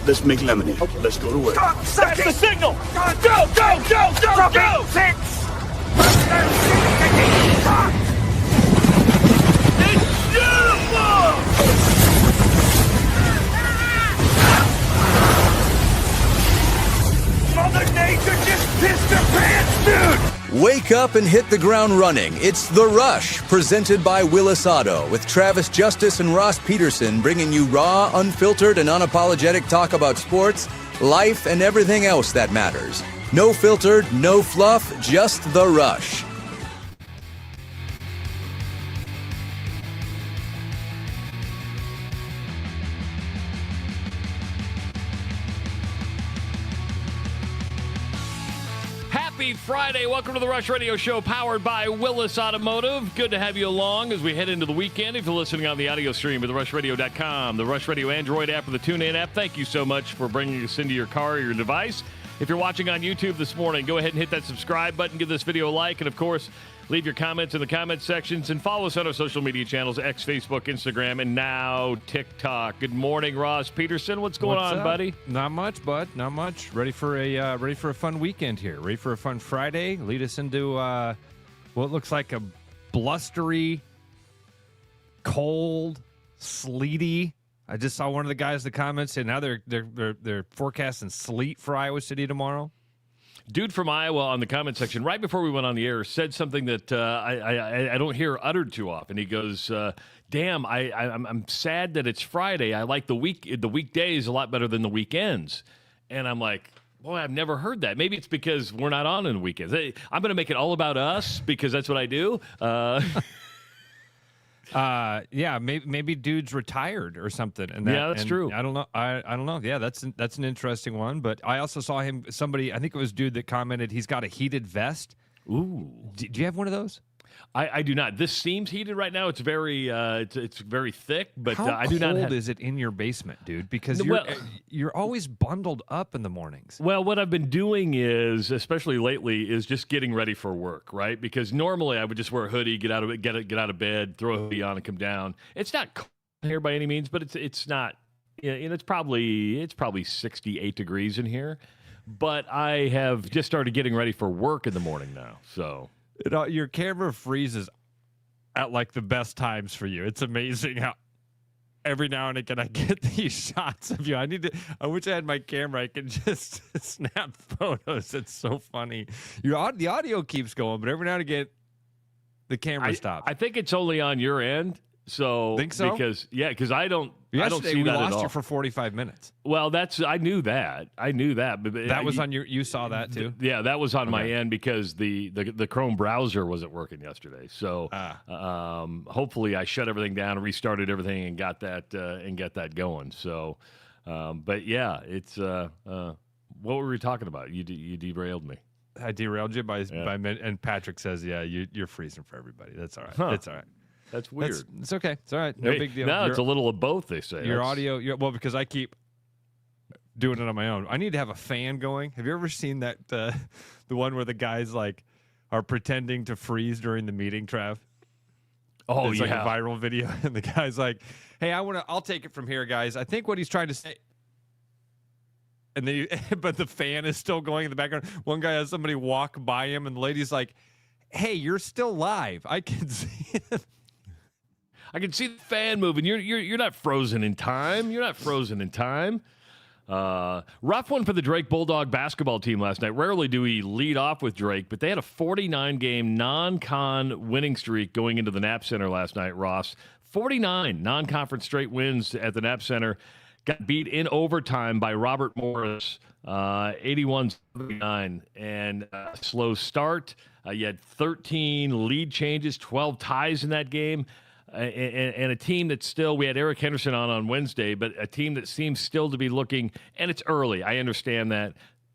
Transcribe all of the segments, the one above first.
Let's make lemonade. Okay. Let's go to work. That's the signal! Go! Six! It's beautiful! Mother Nature just pissed her pants, dude! Wake up and hit the ground running. It's The Rush, presented by Willis Auto, with Travis Justice and Ross Peterson bringing you raw, unfiltered, and unapologetic talk about sports, life, and everything else that matters. No filtered, no fluff, just The Rush. Happy Friday. Welcome to the Rush Radio Show, powered by Willis Automotive. Good to have you along as we head into the weekend. If you're listening on the audio stream at therushradio.com, the Rush Radio Android app, or the TuneIn app, thank you so much for bringing us into your car or your device. If you're watching on YouTube this morning, go ahead and hit that subscribe button, give this video a like, and of course, leave your comments in the comment sections and follow us on our social media channels, X, Facebook, Instagram, and now TikTok. Good morning, Ross Peterson. What's going on, buddy? Not much, bud. Not much. Ready for a fun weekend here. Ready for a fun Friday. Lead us into what looks like a blustery, cold, sleety. I just saw one of the guys in the comments say now they're forecasting sleet for Iowa City tomorrow. Dude from Iowa on the comment section, right before we went on the air, said something that I don't hear uttered too often. He goes, damn, I'm sad that it's Friday. I like the weekdays a lot better than the weekends. And I'm like, boy, I've never heard that. Maybe it's because we're not on the weekends. I'm going to make it all about us because that's what I do. Yeah, maybe dude's retired or something. And that's true. I don't know. I don't know. Yeah, that's an interesting one. But I also saw somebody, I think it was dude that commented he's got a heated vest. Ooh. Do you have one of those? I do not. This seems heated right now. It's very it's very thick, but I do not have. How cold is it in your basement, dude? Because you're always bundled up in the mornings. Well, what I've been doing is, especially lately, is just getting ready for work, right? Because normally I would just wear a hoodie, get out of bed, throw a hoodie on, and come down. It's not cold here by any means, but it's not. You know, it's probably 68 degrees in here. But I have just started getting ready for work in the morning now, so. Your camera freezes at like the best times for you. It's amazing how every now and again I get these shots of you. I wish I had my camera. I can just snap photos. It's so funny. The audio keeps going, but every now and again the camera stops. I think it's only on your end. So think so? Because I don't Yesterday, see we that lost at all. you for 45 minutes. Well, I knew that. But that was on you saw that too? Yeah, that was on my end because the Chrome browser wasn't working yesterday. So hopefully I shut everything down and restarted everything and got that going. So but yeah, it's what were we talking about? You derailed me. I derailed you by and Patrick says, yeah, you're freezing for everybody. That's all right. It's all right. That's weird. It's okay. It's all right. No big deal. No, it's a little of both, they say. Your audio, well, because I keep doing it on my own. I need to have a fan going. Have you ever seen that, the one where the guys, like, are pretending to freeze during the meeting, Trav? Oh, it's yeah. It's like a viral video, and the guy's like, hey, I'll take it from here, guys. I think what he's trying to say... And but the fan is still going in the background. One guy has somebody walk by him, and the lady's like, hey, you're still live. I can see it. I can see the fan moving. You're not frozen in time. You're not frozen in time. Rough one for the Drake Bulldog basketball team last night. Rarely do we lead off with Drake, but they had a 49-game non-con winning streak going into the Knapp Center last night, Ross. 49 non-conference straight wins at the Knapp Center. Got beat in overtime by Robert Morris, 81-79, and slow start. You had 13 lead changes, 12 ties in that game, and a team that still, we had Eric Henderson on Wednesday, but a team that seems still to be looking, and it's early, I understand that,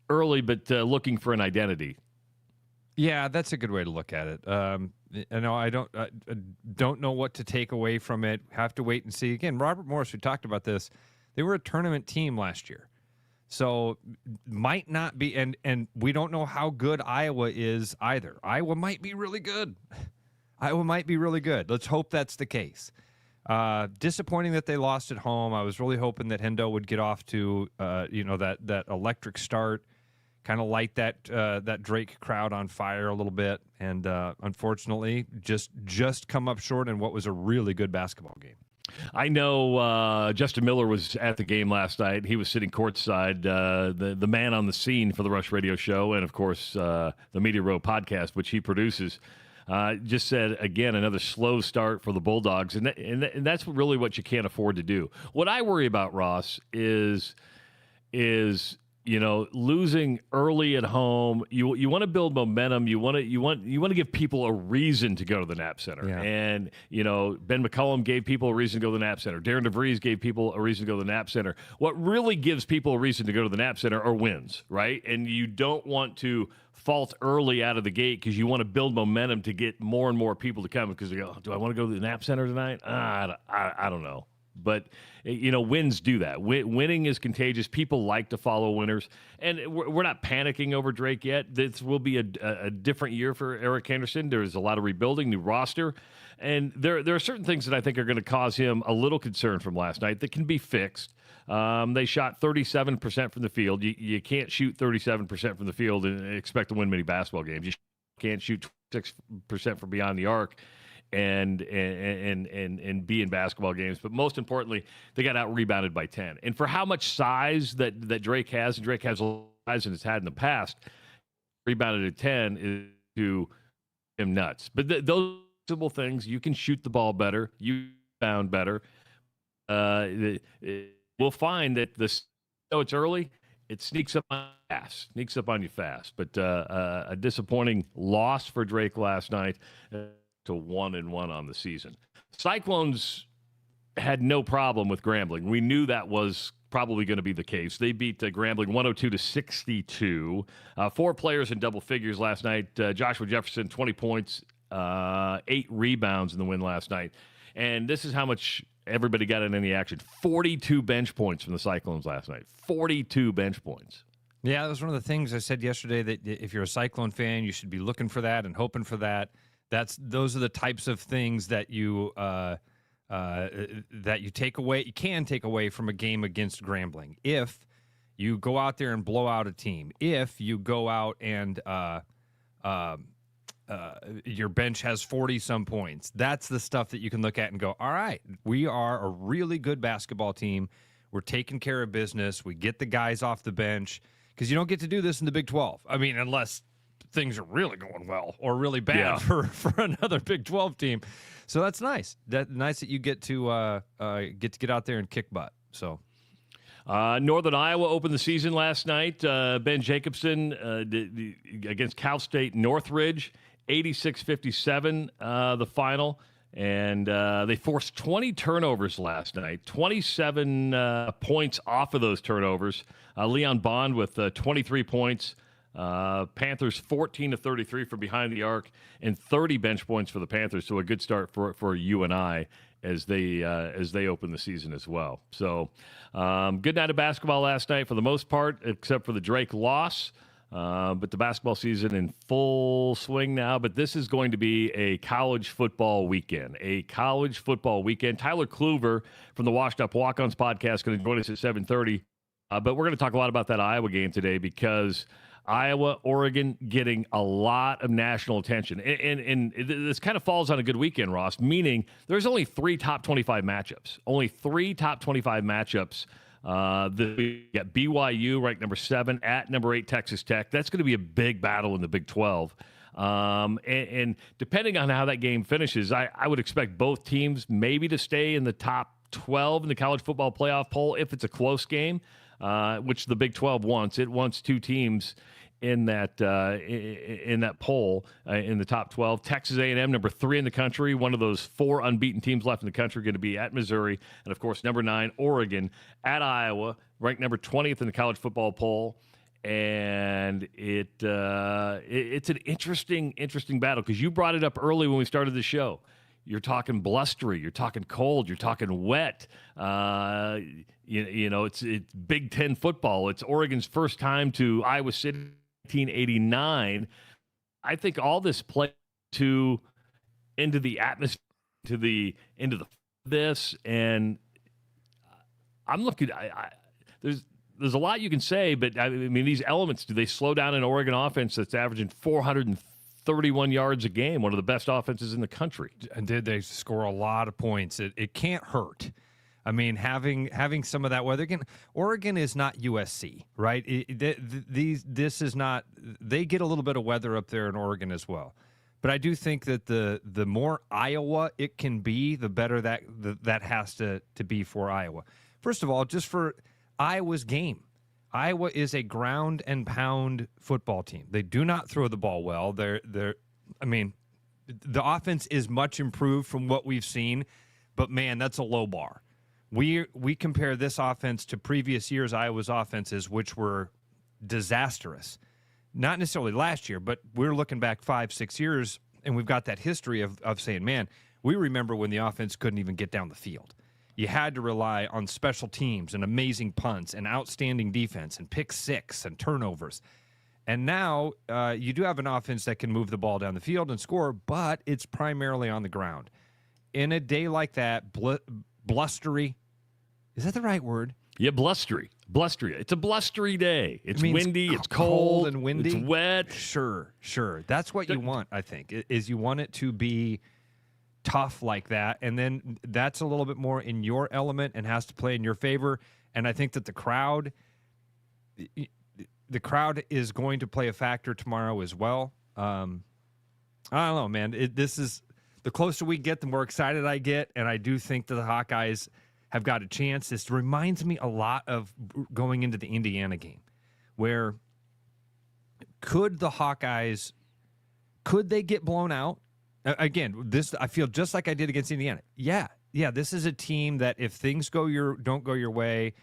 early, but looking for an identity. Yeah, that's a good way to look at it. I don't know what to take away from it. Have to wait and see. Again, Robert Morris, we talked about this. They were a tournament team last year. So might not be, and we don't know how good Iowa is either. Iowa might be really good. Iowa might be really good. Let's hope that's the case. Disappointing that they lost at home. I was really hoping that Hendo would get off to that electric start, kind of light that Drake crowd on fire a little bit, and unfortunately just come up short in what was a really good basketball game. I know Justin Miller was at the game last night. He was sitting courtside, the man on the scene for the Rush Radio Show, and, of course, the Media Row podcast, which he produces. Just said, again, another slow start for the Bulldogs, and that's really what you can't afford to do. What I worry about, Ross, is losing early at home. You want to build momentum. You want to give people a reason to go to the Knapp Center. Yeah. And Ben McCollum gave people a reason to go to the Knapp Center. Darren DeVries gave people a reason to go to the Knapp Center. What really gives people a reason to go to the Knapp Center are wins, right? And you don't want to fault early out of the gate because you want to build momentum to get more and more people to come because they go, do I want to go to the Knapp Center tonight? I don't know. But, wins do that. Winning is contagious. People like to follow winners. And we're not panicking over Drake yet. This will be a different year for Eric Henderson. There's a lot of rebuilding, new roster. And there are certain things that I think are going to cause him a little concern from last night that can be fixed. They shot 37% from the field. You can't shoot 37% from the field and expect to win many basketball games. You can't shoot 26% from beyond the arc and be in basketball games. But most importantly, they got out-rebounded by 10. And for how much size that Drake has, and Drake has a lot of size and has had in the past, rebounded at 10 is to him nuts. But those simple things, you can shoot the ball better, you rebound better. We'll find that it's early, it sneaks up on you fast. But a disappointing loss for Drake last night. To 1-1 on the season. Cyclones had no problem with Grambling. We knew that was probably going to be the case. They beat Grambling 102-62. 4 players in double figures last night. Joshua Jefferson, 20 points, 8 rebounds in the win last night. And this is how much everybody got in the action. 42 bench points from the Cyclones last night. 42 bench points. Yeah, that was one of the things I said yesterday, that if you're a Cyclone fan, you should be looking for that and hoping for that. Those are the types of things that you take away. You can take away from a game against Grambling if you go out there and blow out a team. If you go out and your bench has 40-some points, that's the stuff that you can look at and go, all right, we are a really good basketball team. We're taking care of business. We get the guys off the bench because you don't get to do this in the Big 12. I mean, unless things are really going well or really bad for another Big 12 team. So that's nice. Nice that you get to get out there and kick butt. So Northern Iowa opened the season last night. Ben Jacobson against Cal State Northridge, 86-57 the final. And they forced 20 turnovers last night, 27 points off of those turnovers. Leon Bond with 23 points. Panthers 14-33 from behind the arc and 30 bench points for the Panthers. So a good start for you and I as they open the season as well. So good night of basketball last night for the most part, except for the Drake loss. But the basketball season in full swing now. But this is going to be a college football weekend. Tyler Clover from the Washed Up Walk-Ons podcast is going to join us at 7:30. But we're going to talk a lot about that Iowa game today because Iowa, Oregon getting a lot of national attention. And this kind of falls on a good weekend, Ross, meaning there's only 3 top 25 matchups. We got BYU ranked number 7 at number 8 Texas Tech. That's going to be a big battle in the Big 12. And depending on how that game finishes, I would expect both teams maybe to stay in the top 12 in the college football playoff poll if it's a close game, which the Big 12 wants. It wants 2 teams in that poll in the top 12. Texas A&M, number 3 in the country, one of those 4 unbeaten teams left in the country, going to be at Missouri. And, of course, number 9, Oregon, at Iowa, ranked number 20th in the college football poll. And it's an interesting battle because you brought it up early when we started the show. You're talking blustery, you're talking cold, you're talking wet. It's Big Ten football. It's Oregon's first time to Iowa City in 1989. I think all this plays into the atmosphere, into this, and I'm looking. There's a lot you can say, but I mean these elements. Do they slow down an Oregon offense that's averaging 431 yards a game, one of the best offenses in the country? And did they score a lot of points? It can't hurt. I mean, having some of that weather again. Oregon is not USC, right? This is not. They get a little bit of weather up there in Oregon as well. But I do think that the more Iowa it can be, the better that has to be for Iowa. First of all, just for Iowa's game. Iowa is a ground and pound football team. They do not throw the ball well. The offense is much improved from what we've seen, but man, that's a low bar. We compare this offense to previous years' Iowa's offenses, which were disastrous. Not necessarily last year, but we're looking back 5-6 years, and we've got that history of saying, man, we remember when the offense couldn't even get down the field. You had to rely on special teams and amazing punts and outstanding defense and pick six and turnovers. And now you do have an offense that can move the ball down the field and score, but it's primarily on the ground. In a day like that, blustery, is that the right word? Yeah, blustery. It's a blustery day. It's windy, it's cold and windy. It's wet. Sure. That's what you want, I think, is you want it to be tough like that, and then that's a little bit more in your element and has to play in your favor. And I think that the crowd is going to play a factor tomorrow as well. I don't know, man. This is the closer we get, the more excited I get, and I do think that the Hawkeyes have got a chance. This reminds me a lot of going into the Indiana game, where could the Hawkeyes, could they get blown out? Again, this I feel just like I did against Indiana. Yeah, this is a team that if things don't go your way,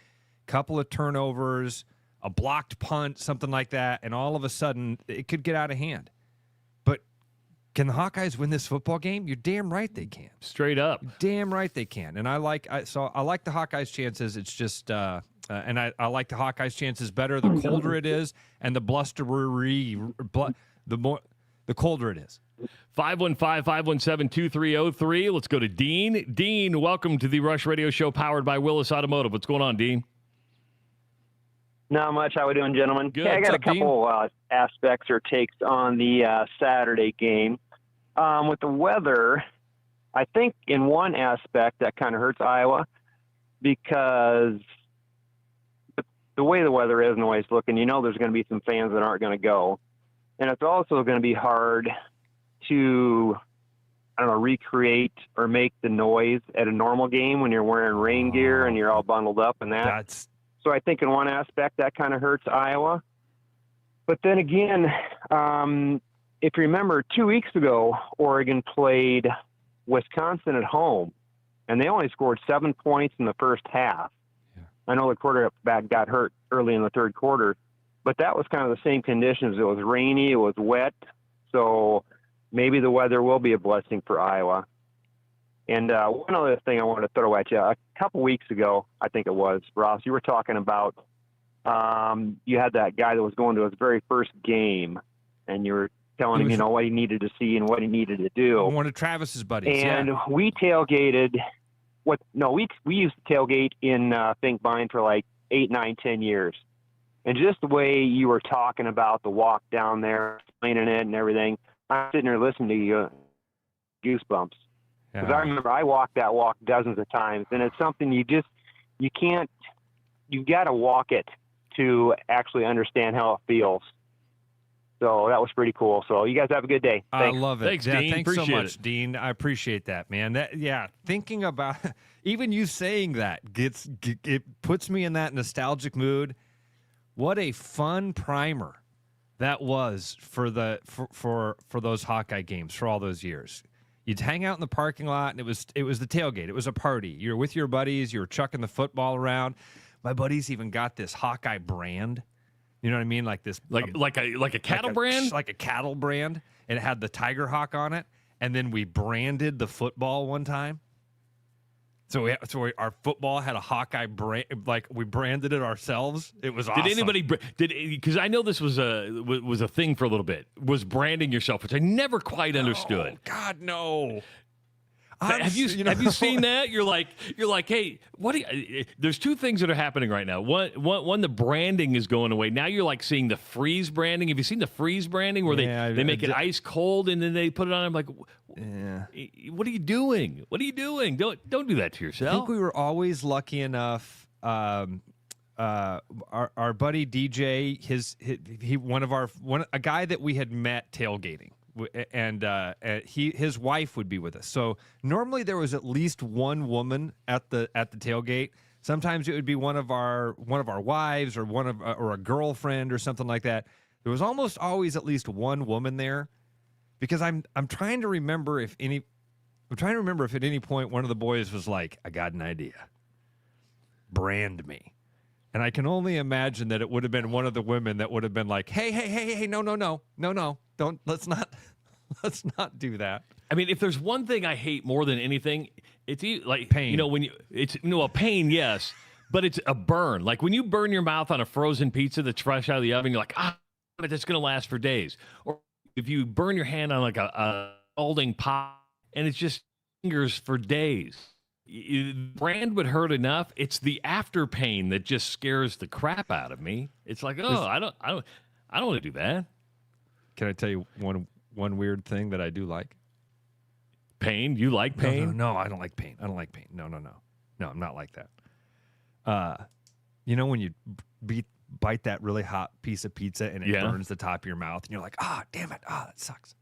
couple of turnovers, a blocked punt, something like that, and all of a sudden it could get out of hand. But can the Hawkeyes win this football game? You're damn right they can. Straight up. Damn right they can. And I like the Hawkeyes' chances. It's just and I like the Hawkeyes' chances better the colder it is and the the colder it is. 515-517-2303. Let's go to Dean. Dean, welcome to the Rush Radio Show powered by Willis Automotive. What's going on, Dean? Not much. How we doing, gentlemen? Good. Yeah, I got a couple aspects or takes on the Saturday game. With the weather, I think in one aspect that kind of hurts Iowa because the way the weather is and the way it's looking, there's going to be some fans that aren't going to go. And it's also going to be hard to, recreate or make the noise at a normal game when you're wearing rain gear and you're all bundled up and that. So I think in one aspect that kind of hurts Iowa. But then again, if you remember 2 weeks ago, Oregon played Wisconsin at home, and they only scored 7 points in the first half. Yeah. I know the quarterback got hurt early in the third quarter. but that was kind of the same conditions. It was rainy, it was wet, so maybe the weather will be a blessing for Iowa. And one other thing I wanted to throw at you, a couple weeks ago, I think it was, Ross, you were talking about you had that guy that was going to his very first game, and you were telling him, what he needed to see and what he needed to do. One of Travis's buddies. And we tailgated. We used to tailgate in Finkbine for like 8, 9, 10 years. And just the way you were talking about the walk down there, explaining it and everything, I'm sitting there listening to you, goosebumps. Because I remember I walked that walk dozens of times, and it's something you got to walk it to actually understand how it feels. So that was pretty cool. So you guys have a good day. Thanks. I love it. Thanks, Dean. Thanks appreciate so much, it. Dean. I appreciate that, man. Thinking about even you saying that it puts me in that nostalgic mood. What a fun primer that was for those Hawkeye games for all those years. You'd hang out in the parking lot, and it was the tailgate. It was a party. You're with your buddies. You were chucking the football around. My buddies even got this Hawkeye brand. You know what I mean? Like this, like a cattle brand, like a cattle brand, and it had the Tiger Hawk on it. And then we branded the football one time. So our football had a Hawkeye brand, like we branded it ourselves. It was awesome. Did anybody because I know this was a thing for a little bit, was branding yourself, which I never quite understood. God, no. Have you seen that? You're like, hey, what? There's two things that are happening right now. One, the branding is going away. Now you're like seeing the freeze branding. Have you seen the freeze branding where they make it ice cold and then they put it on? I'm like, what are you doing? What are you doing? Don't do that to yourself. I think we were always lucky enough. Our buddy DJ, a guy that we had met tailgating. And his wife would be with us. So normally there was at least one woman at the tailgate. Sometimes it would be one of our wives or or a girlfriend or something like that. There was almost always at least one woman there, because I'm trying to remember if at any point one of the boys was like, I got an idea. Brand me. And I can only imagine that it would have been one of the women that would have been like, hey, no, let's not do that. I mean, if there's one thing I hate more than anything, it's like pain. Pain, yes, but it's a burn. Like when you burn your mouth on a frozen pizza that's fresh out of the oven, you're like, but that's going to last for days. Or if you burn your hand on like a scalding pot and it's just fingers for days. Brand would hurt enough. It's the after pain that just scares the crap out of me. It's like, I don't want to do that. Can I tell you one weird thing that I do like? Pain? You like pain? No, I don't like pain. I don't like pain. No, I'm not like that. When you bite that really hot piece of pizza and it burns the top of your mouth, and you're like, damn it, that sucks.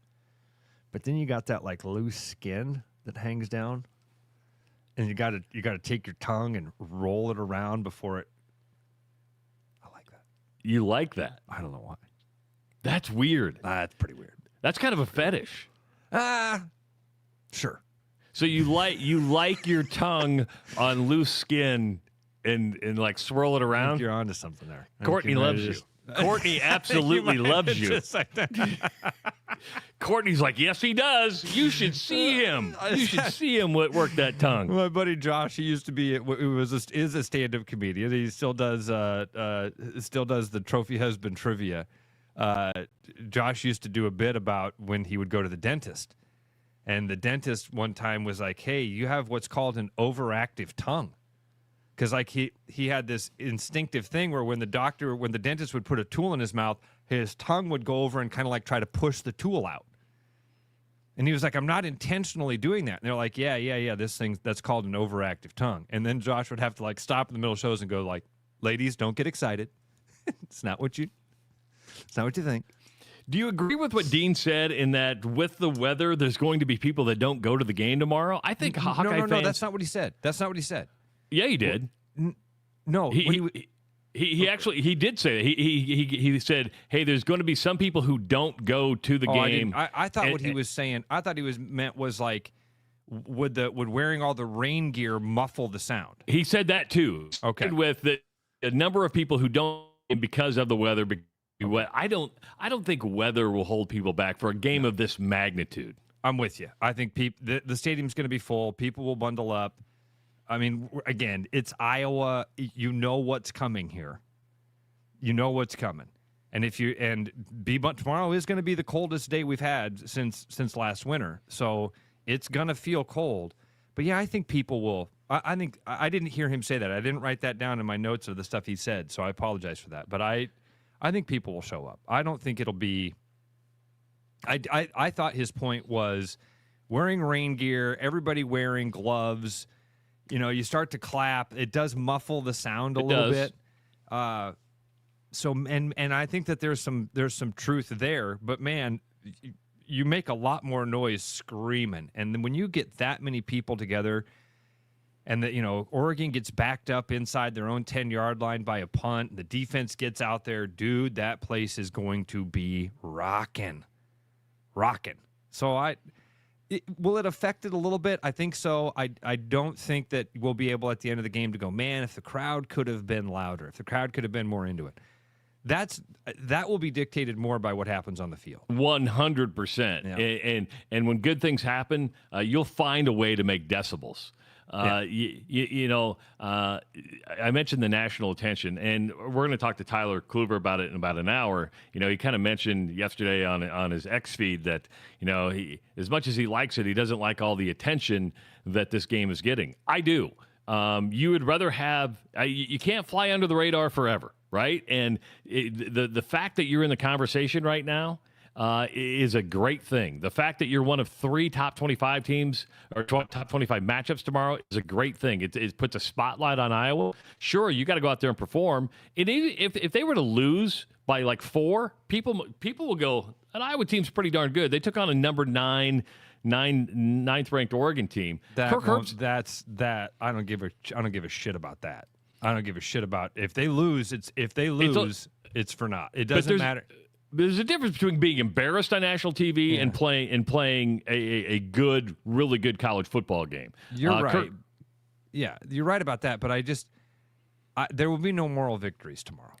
But then you got that like loose skin that hangs down. And you got to take your tongue and roll it around before it. I like that. You like that? I don't know why. That's weird. That's pretty weird. That's kind of a fetish. Sure. So you like your tongue on loose skin and like swirl it around? I think you're onto something there. Courtney loves you. Courtney absolutely loves you. Courtney's like, yes, he does. You should see him. You should see him work that tongue. My buddy Josh, he used to be, is a stand-up comedian. He still does the trophy husband trivia. Josh used to do a bit about when he would go to the dentist, and the dentist one time was like, "Hey, you have what's called an overactive tongue." Because like he had this instinctive thing where when the dentist would put a tool in his mouth, his tongue would go over and kind of like try to push the tool out. And he was like, I'm not intentionally doing that. And they're like, yeah, that's called an overactive tongue. And then Josh would have to like stop in the middle of shows and go like, ladies, don't get excited. It's not what you think. Do you agree with what Dean said in that with the weather, there's going to be people that don't go to the game tomorrow? I think Hawkeye fans... No, that's not what he said. Yeah, he did. No. He actually did say that. He said, hey, there's going to be some people who don't go to the game. I thought what he was saying, meant was like, would wearing all the rain gear muffle the sound? He said that too. Okay. With the number of people who don't because of the weather, I don't think weather will hold people back for a game of this magnitude. I'm with you. I think the stadium's going to be full. People will bundle up. I mean, again, it's Iowa. You know what's coming here. You know what's coming. And tomorrow is going to be the coldest day we've had since last winter. So it's going to feel cold. But yeah, I think people will. I think I didn't hear him say that. I didn't write that down in my notes of the stuff he said. So I apologize for that. But I think people will show up. I don't think it'll be. I thought his point was wearing rain gear, everybody wearing gloves. You start to clap. It does muffle the sound a little bit. So I think that there's some truth there. But man, you make a lot more noise screaming, and then when you get that many people together, and that Oregon gets backed up inside their own 10-yard line by a punt, and the defense gets out there, dude, that place is going to be rocking. So will it affect it a little bit? I think so. I don't think that we'll be able at the end of the game to go, man, if the crowd could have been louder, if the crowd could have been more into it. That will be dictated more by what happens on the field. 100%. Yeah. And when good things happen, you'll find a way to make decibels. I mentioned the national attention, and we're going to talk to Tyler Clover about it in about an hour. He kind of mentioned yesterday on his X feed that, he, as much as he likes it, he doesn't like all the attention that this game is getting. I do. You would rather have you can't fly under the radar forever, right? And the fact that you're in the conversation right now is a great thing. The fact that you're one of 3 top 25 teams or top 25 matchups tomorrow is a great thing. It puts a spotlight on Iowa. Sure, you got to go out there and perform. And if they were to lose by like 4, people will go, an Iowa team's pretty darn good. They took on a number 9 ninth ranked Oregon team. I don't give a shit about that. I don't give a shit about if they lose. It's for naught. It doesn't matter. There's a difference between being embarrassed on national TV and playing a good, really good college football game. You're right. You're right about that. But there will be no moral victories tomorrow.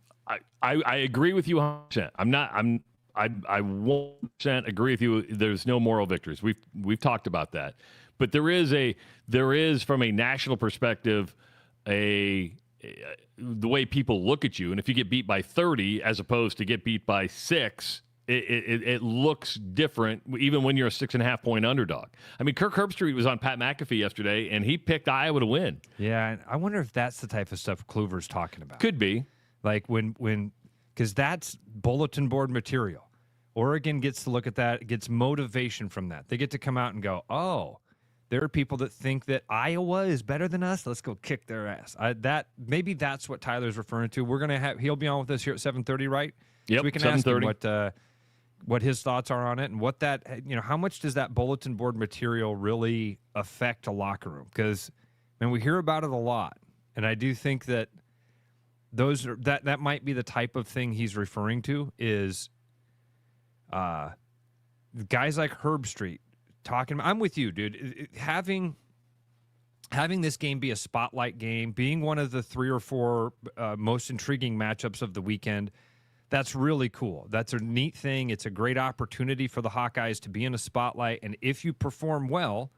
I agree with you 100%. I 100% agree with you. There's no moral victories. We've talked about that, but there is from a national perspective the way people look at you, and if you get beat by 30 as opposed to get beat by 6, it looks different even when you're a 6.5 point underdog. I mean, Kirk Herbstreit was on Pat McAfee yesterday, and he picked Iowa to win. Yeah, I wonder if that's the type of stuff Clover's talking about. Could be. Like because that's bulletin board material. Oregon gets to look at that, gets motivation from that. They get to come out and go, oh, there are people that think that Iowa is better than us. Let's go kick their ass. Maybe that's what Tyler's referring to. He'll be on with us here at 7:30, right? Yep. So we can ask him what his thoughts are on it and what how much does that bulletin board material really affect a locker room? Because we hear about it a lot, and I do think that that might be the type of thing he's referring to is guys like Herbstreit. I'm with you, dude. Having this game be a spotlight game, being one of the 3 or 4 most intriguing matchups of the weekend, that's really cool. That's a neat thing. It's a great opportunity for the Hawkeyes to be in a spotlight. And if you perform well,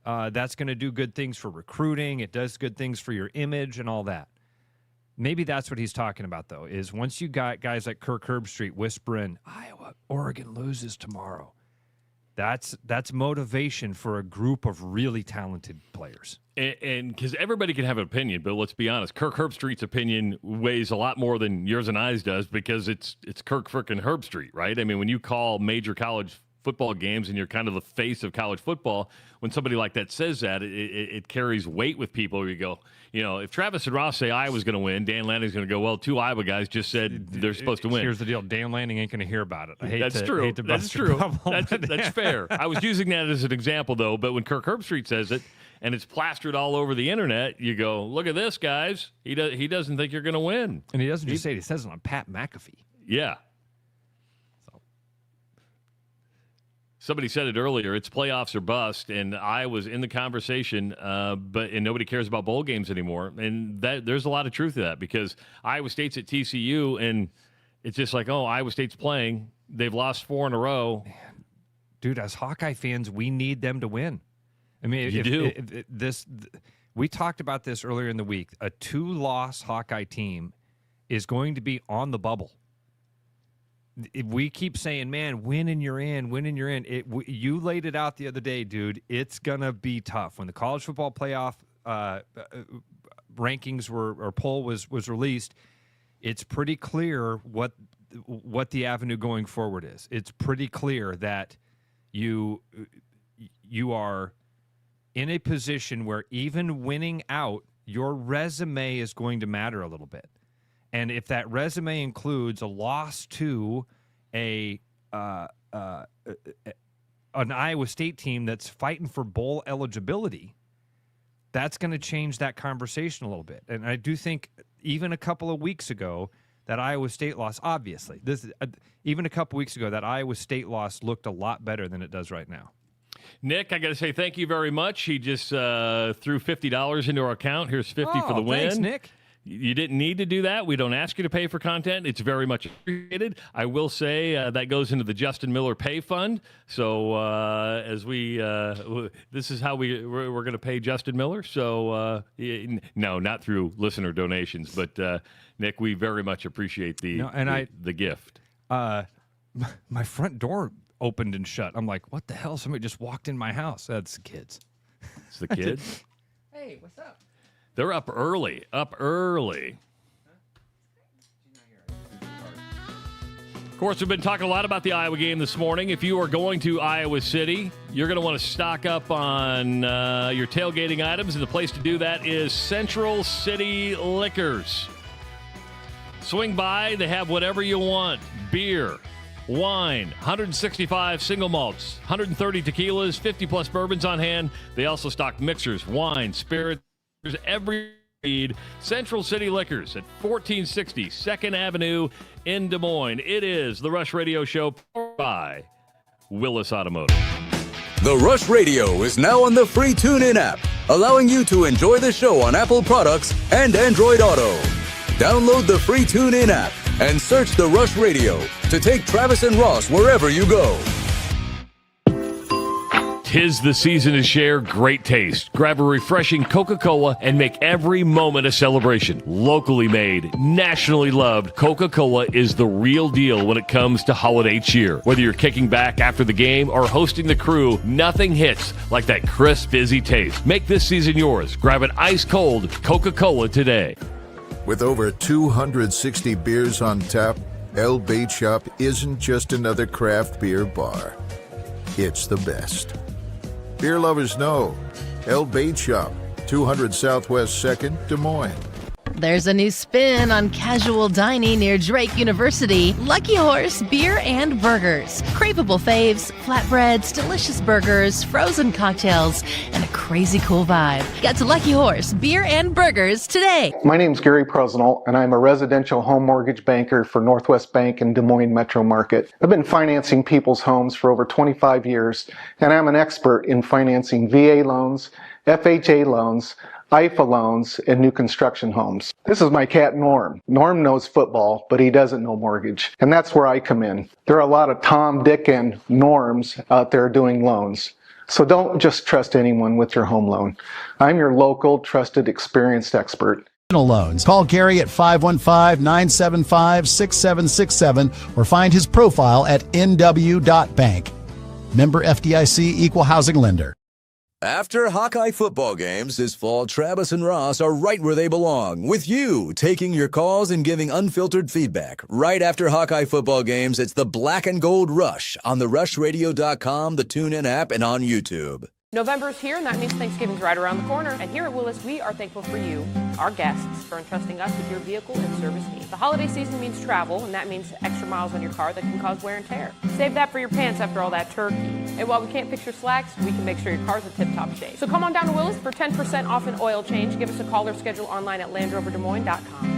that's going to do good things for recruiting. It does good things for your image and all that. Maybe that's what he's talking about, though, is once you got guys like Kirk Herbstreit whispering, Oregon loses tomorrow. That's motivation for a group of really talented players. And because everybody can have an opinion, but let's be honest, Kirk Herbstreit's opinion weighs a lot more than yours and I's does because it's Kirk frickin' Herbstreit, right? I mean, when you call major college football games and you're kind of the face of college football, when somebody like that says that, it carries weight with people. You go, if Travis and Ross say Iowa's going to win, Dan Lanning's going to go, well, 2 Iowa guys just said they're supposed to win. Here's the deal. Dan Lanning ain't going to hear about it. That's true. That's fair. I was using that as an example, though, but when Kirk Herbstreit says it and it's plastered all over the internet, you go, look at this, guys. He doesn't think you're going to win. And he doesn't just say it. He says it on Pat McAfee. Yeah. Somebody said it earlier. It's playoffs or bust, and I was in the conversation, but nobody cares about bowl games anymore. And there's a lot of truth to that because Iowa State's at TCU, and It's just like, oh, Iowa State's playing. They've lost 4 in a row. Dude, as Hawkeye fans, we need them to win. I mean, we talked about this earlier in the week. A 2-loss Hawkeye team is going to be on the bubble. If we keep saying, man, win and you're in, win and you're in. You laid it out the other day, dude. It's going to be tough. When the college football playoff rankings or poll was released, it's pretty clear what the avenue going forward is. It's pretty clear that you are in a position where even winning out, your resume is going to matter a little bit. And if that resume includes a loss to an Iowa State team that's fighting for bowl eligibility, that's going to change that conversation a little bit. And I do think even a couple of weeks ago, that Iowa State loss, obviously, even a couple weeks ago, that Iowa State loss looked a lot better than it does right now. Nick, I got to say thank you very much. He just threw $50 into our account. Here's $50 for the win. Thanks, Nick. You didn't need to do that. We don't ask you to pay for content. It's very much appreciated. I will say that goes into the Justin Miller Pay Fund. So as this is how we're going to pay Justin Miller. So no, not through listener donations, but Nick, we very much appreciate the gift. My front door opened and shut. I'm like, what the hell? Somebody just walked in my house. That's the kids. It's the kids. Hey, what's up? They're up early. Of course, we've been talking a lot about the Iowa game this morning. If you are going to Iowa City, you're going to want to stock up on your tailgating items, and the place to do that is Central City Liquors. Swing by. They have whatever you want. Beer, wine, 165 single malts, 130 tequilas, 50-plus bourbons on hand. They also stock mixers, wine, spirits, every need. Central City Liquors at 1460 2nd Avenue in Des Moines. It is the Rush Radio Show powered by Willis Automotive. The Rush Radio is now on the free TuneIn app, allowing you to enjoy the show on Apple products and Android Auto. Download the free TuneIn app and search the Rush Radio to take Travis and Ross wherever you go. 'Tis the season to share great taste. Grab a refreshing Coca-Cola and make every moment a celebration. Locally made, nationally loved, Coca-Cola is the real deal when it comes to holiday cheer. Whether you're kicking back after the game or hosting the crew, nothing hits like that crisp, fizzy taste. Make this season yours. Grab an ice-cold Coca-Cola today. With over 260 beers on tap, El Bait Shop isn't just another craft beer bar. It's the best. Beer lovers know. El Bait Shop, 200 Southwest 2nd, Des Moines. There's a new spin on casual dining near Drake University. Lucky Horse Beer and Burgers. Craveable faves, flatbreads, delicious burgers, frozen cocktails, and a crazy cool vibe. Get to Lucky Horse Beer and Burgers today. My name's Gary Prosnell, and I'm a residential home mortgage banker for Northwest Bank in Des Moines Metro Market. I've been financing people's homes for over 25 years, and I'm an expert in financing VA loans, FHA loans, IFA loans, and new construction homes. This is my cat Norm. Norm knows football, but he doesn't know mortgage. And that's where I come in. There are a lot of Tom, Dick, and Norms out there doing loans. So don't just trust anyone with your home loan. I'm your local, trusted, experienced expert. Loans. Call Gary at 515-975-6767 or find his profile at nw.bank. Member FDIC, Equal Housing Lender. After Hawkeye football games this fall, Travis and Ross are right where they belong, with you taking your calls and giving unfiltered feedback. Right after Hawkeye football games, it's the Black and Gold Rush on the rushradio.com, the TuneIn app, and on YouTube. November's here, and that means Thanksgiving's right around the corner. And here at Willis, we are thankful for you, our guests, for entrusting us with your vehicle and service needs. The holiday season means travel, and that means extra miles on your car that can cause wear and tear. Save that for your pants after all that turkey. And while we can't fix your slacks, we can make sure your car's in tip-top shape. So come on down to Willis for 10% off an oil change. Give us a call or schedule online at LandRoverDesMoines.com.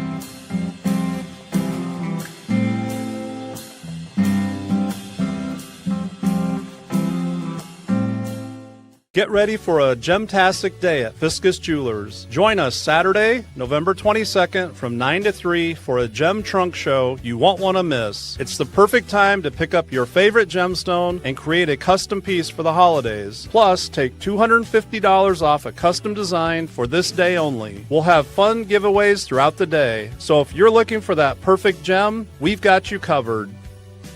Get ready for a gemtastic day at Fiscus Jewelers. Join us Saturday, November 22nd from 9 to 3 for a gem trunk show you won't want to miss. It's the perfect time to pick up your favorite gemstone and create a custom piece for the holidays. Plus, take $250 off a custom design for this day only. We'll have fun giveaways throughout the day. So if you're looking for that perfect gem, we've got you covered.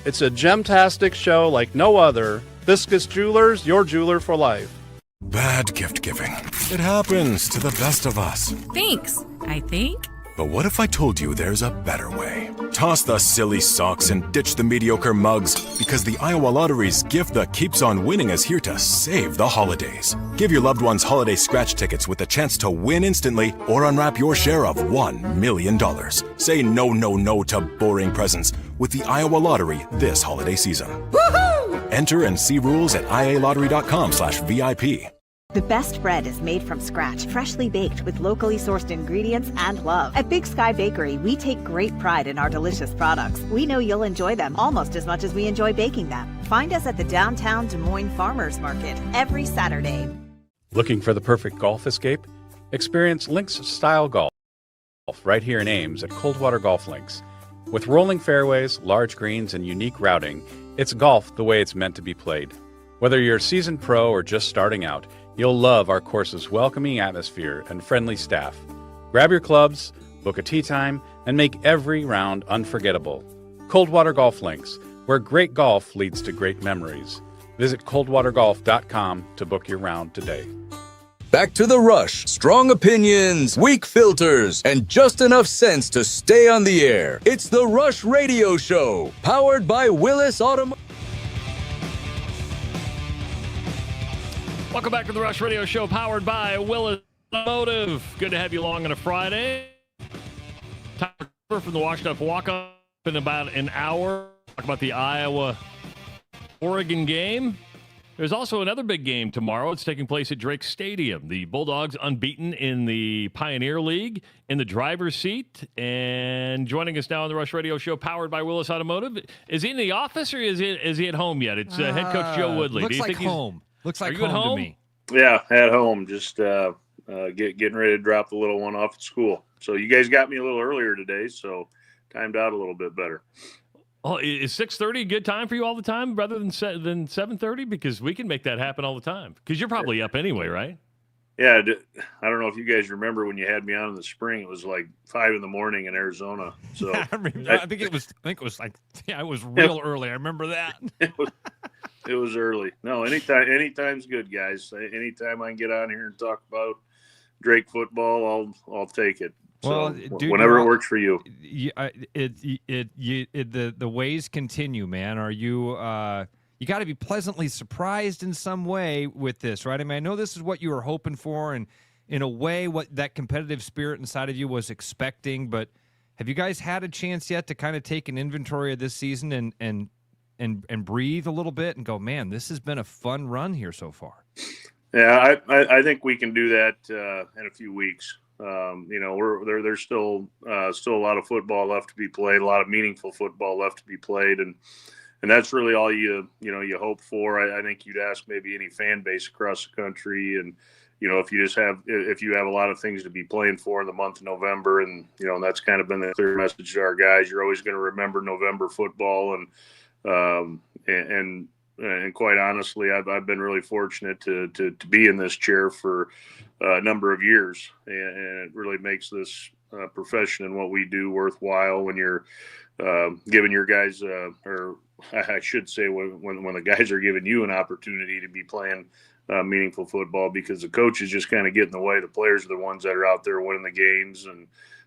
It's a gemtastic show like no other. Fiscus Jewelers, your jeweler for life. Bad gift giving. It happens to the best of us. Thanks, I think. But what if I told you there's a better way? Toss the silly socks and ditch the mediocre mugs, because the Iowa Lottery's gift that keeps on winning is here to save the holidays. Give your loved ones holiday scratch tickets with the chance to win instantly or unwrap your share of $1 million. Say no, no, no to boring presents with the Iowa Lottery this holiday season. Woohoo! Enter and see rules at ialottery.com/VIP. The best bread is made from scratch, freshly baked with locally sourced ingredients and love. At Big Sky Bakery, we take great pride in our delicious products. We know you'll enjoy them almost as much as we enjoy baking them. Find us at the downtown Des Moines Farmers Market every Saturday. Looking for the perfect golf escape? Experience links-style golf right here in Ames at Coldwater Golf Links. With rolling fairways, large greens, and unique routing, it's golf the way it's meant to be played. Whether you're a seasoned pro or just starting out, you'll love our course's welcoming atmosphere and friendly staff. Grab your clubs, book a tee time, and make every round unforgettable. Coldwater Golf Links, where great golf leads to great memories. Visit coldwatergolf.com to book your round today. Back to the rush. Strong opinions, weak filters, and just enough sense to stay on the air. It's the Rush Radio Show, powered by Willis Automotive. Welcome back to the Rush Radio Show, powered by Willis Automotive. Good to have you along on a Friday. Time from the Washed Up Walk-Up in about an hour. Talk about the Iowa-Oregon game. There's also another big game tomorrow. It's taking place at Drake Stadium. The Bulldogs unbeaten in the Pioneer League in the driver's seat. And joining us now on the Rush Radio Show, powered by Willis Automotive. Is he in the office or is he at home yet? It's head coach Joe Woodley. Looks like home. Looks like home to me. Yeah, at home. Just getting ready to drop the little one off at school. So you guys got me a little earlier today, so timed out a little bit better. Oh, is 6:30 a good time for you all the time rather than 7:30? Because we can make that happen all the time. Because you're probably up anyway, right? Yeah, I don't know if you guys remember when you had me on in the spring. It was like 5 a.m. in Arizona. So I think it was like it was real early. I remember that. It was early. No, anytime's good, guys. Anytime I can get on here and talk about Drake football, I'll take it. So, well, dude, whenever it works for you. The ways continue, man. Are you you got to be pleasantly surprised in some way with this, right? I mean, I know this is what you were hoping for, and in a way, what that competitive spirit inside of you was expecting. But have you guys had a chance yet to kind of take an inventory of this season and breathe a little bit and go, man, this has been a fun run here so far? Yeah, I think we can do that in a few weeks. There's still a lot of football left to be played, a lot of meaningful football left to be played, and that's really all you hope for. I think you'd ask maybe any fan base across the country, and if you have a lot of things to be playing for in the month of November, and that's kind of been the clear message to our guys. You're always going to remember November football, and quite honestly, I've been really fortunate to be in this chair for a number of years, and it really makes this profession and what we do worthwhile when you're giving your guys, or I should say, when the guys are giving you an opportunity to be playing meaningful football, because the coaches just kind of get in the way. The players are the ones that are out there winning the games, and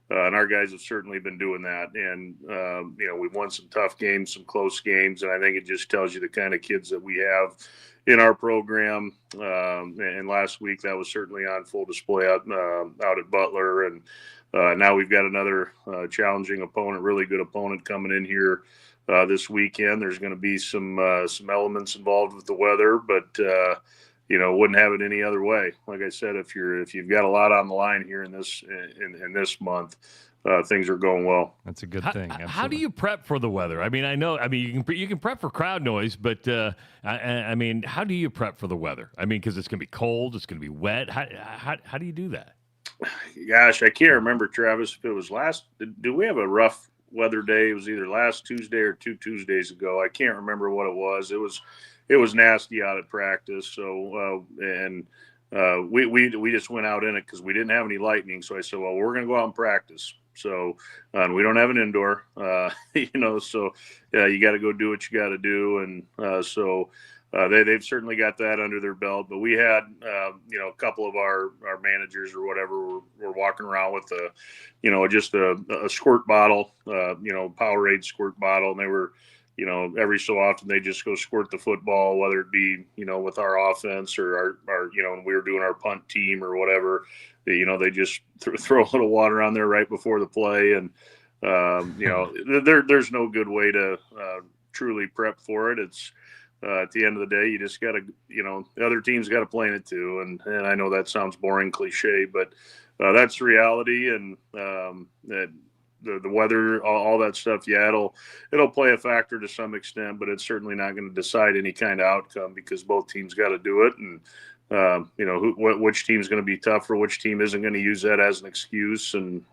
our guys have certainly been doing that. And, we've won some tough games, some close games, and I think it just tells you the kind of kids that we have in our program. And last week that was certainly on full display out at Butler. And now we've got another challenging opponent, really good opponent coming in here this weekend. There's going to be some elements involved with the weather, but wouldn't have it any other way. Like I said, if you've got a lot on the line here in this month, things are going well. That's a good thing. How do you prep for the weather? I mean, you can prep for crowd noise, but I mean, how do you prep for the weather? I mean, because it's going to be cold, it's going to be wet. How do you do that? Gosh, I can't remember, Travis, if it was did we have a rough weather day? It was either last Tuesday or 2 Tuesdays ago. I can't remember what it was. It was nasty out at practice. So, we just went out in it because we didn't have any lightning. So I said, well, we're going to go out and practice. So, we don't have an indoor, so you got to go do what you got to do. And they've certainly got that under their belt. But we had, a couple of our managers or whatever were walking around with just a squirt bottle, Powerade squirt bottle. And they were, every so often they just go squirt the football, whether it be, with our offense or our when we were doing our punt team or whatever. They just throw a little water on there right before the play. And, there's no good way to truly prep for it. It's at the end of the day, you just got to, the other team's got to play in it too. And I know that sounds boring, cliche, but that's reality. And that the weather, all that stuff, yeah, it'll play a factor to some extent, but it's certainly not going to decide any kind of outcome because both teams got to do it. And which team's going to be tougher, which team isn't going to use that as an excuse, and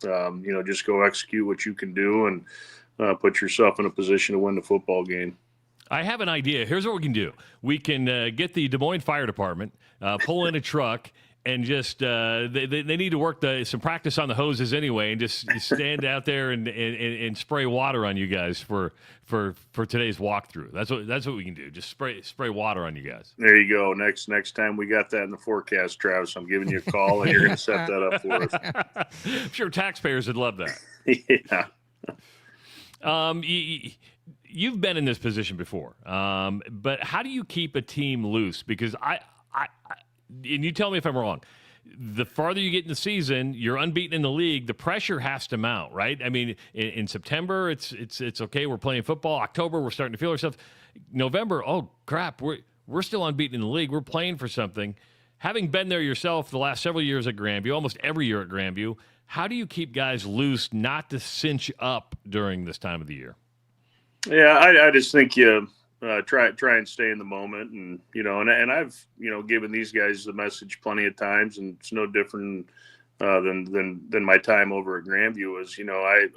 just go execute what you can do and put yourself in a position to win the football game. I have an idea. Here's what we can do. We can get the Des Moines Fire Department, pull in a truck, and just they need to work some practice on the hoses anyway, and just stand out there and spray water on you guys for today's walkthrough. That's what we can do. Just spray water on you guys. There you go. Next time we got that in the forecast, Travis, I'm giving you a call and you're going to set that up for us. I'm sure taxpayers would love that. Yeah. You've been in this position before, but how do you keep a team loose? Because I and you tell me if I'm wrong, the farther you get in the season, you're unbeaten in the league, the pressure has to mount, right? I mean, in September, it's okay, we're playing football. October, we're starting to feel ourselves. November, oh, crap, we're still unbeaten in the league. We're playing for something. Having been there yourself the last several years at Grandview, almost every year at Grandview, how do you keep guys loose not to cinch up during this time of the year? Yeah, I just think you try and stay in the moment, and and I've given these guys the message plenty of times, and it's no different than my time over at Grandview is.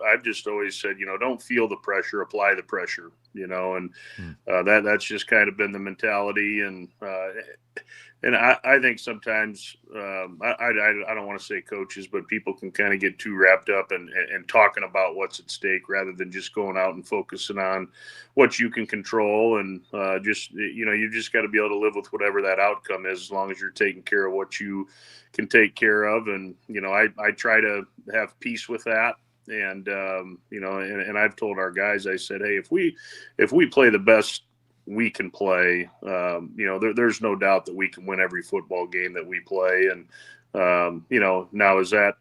I've just always said, don't feel the pressure, apply the pressure. And that's just kind of been the mentality, and I think sometimes I don't want to say coaches, but people can kind of get too wrapped up and talking about what's at stake rather than just going out and focusing on what you can control. And you just got to be able to live with whatever that outcome is, as long as you're taking care of what you can take care of. And I try to have peace with that. And and I've told our guys, I said, hey, if we play the best we can play, there's no doubt that we can win every football game that we play. And now is that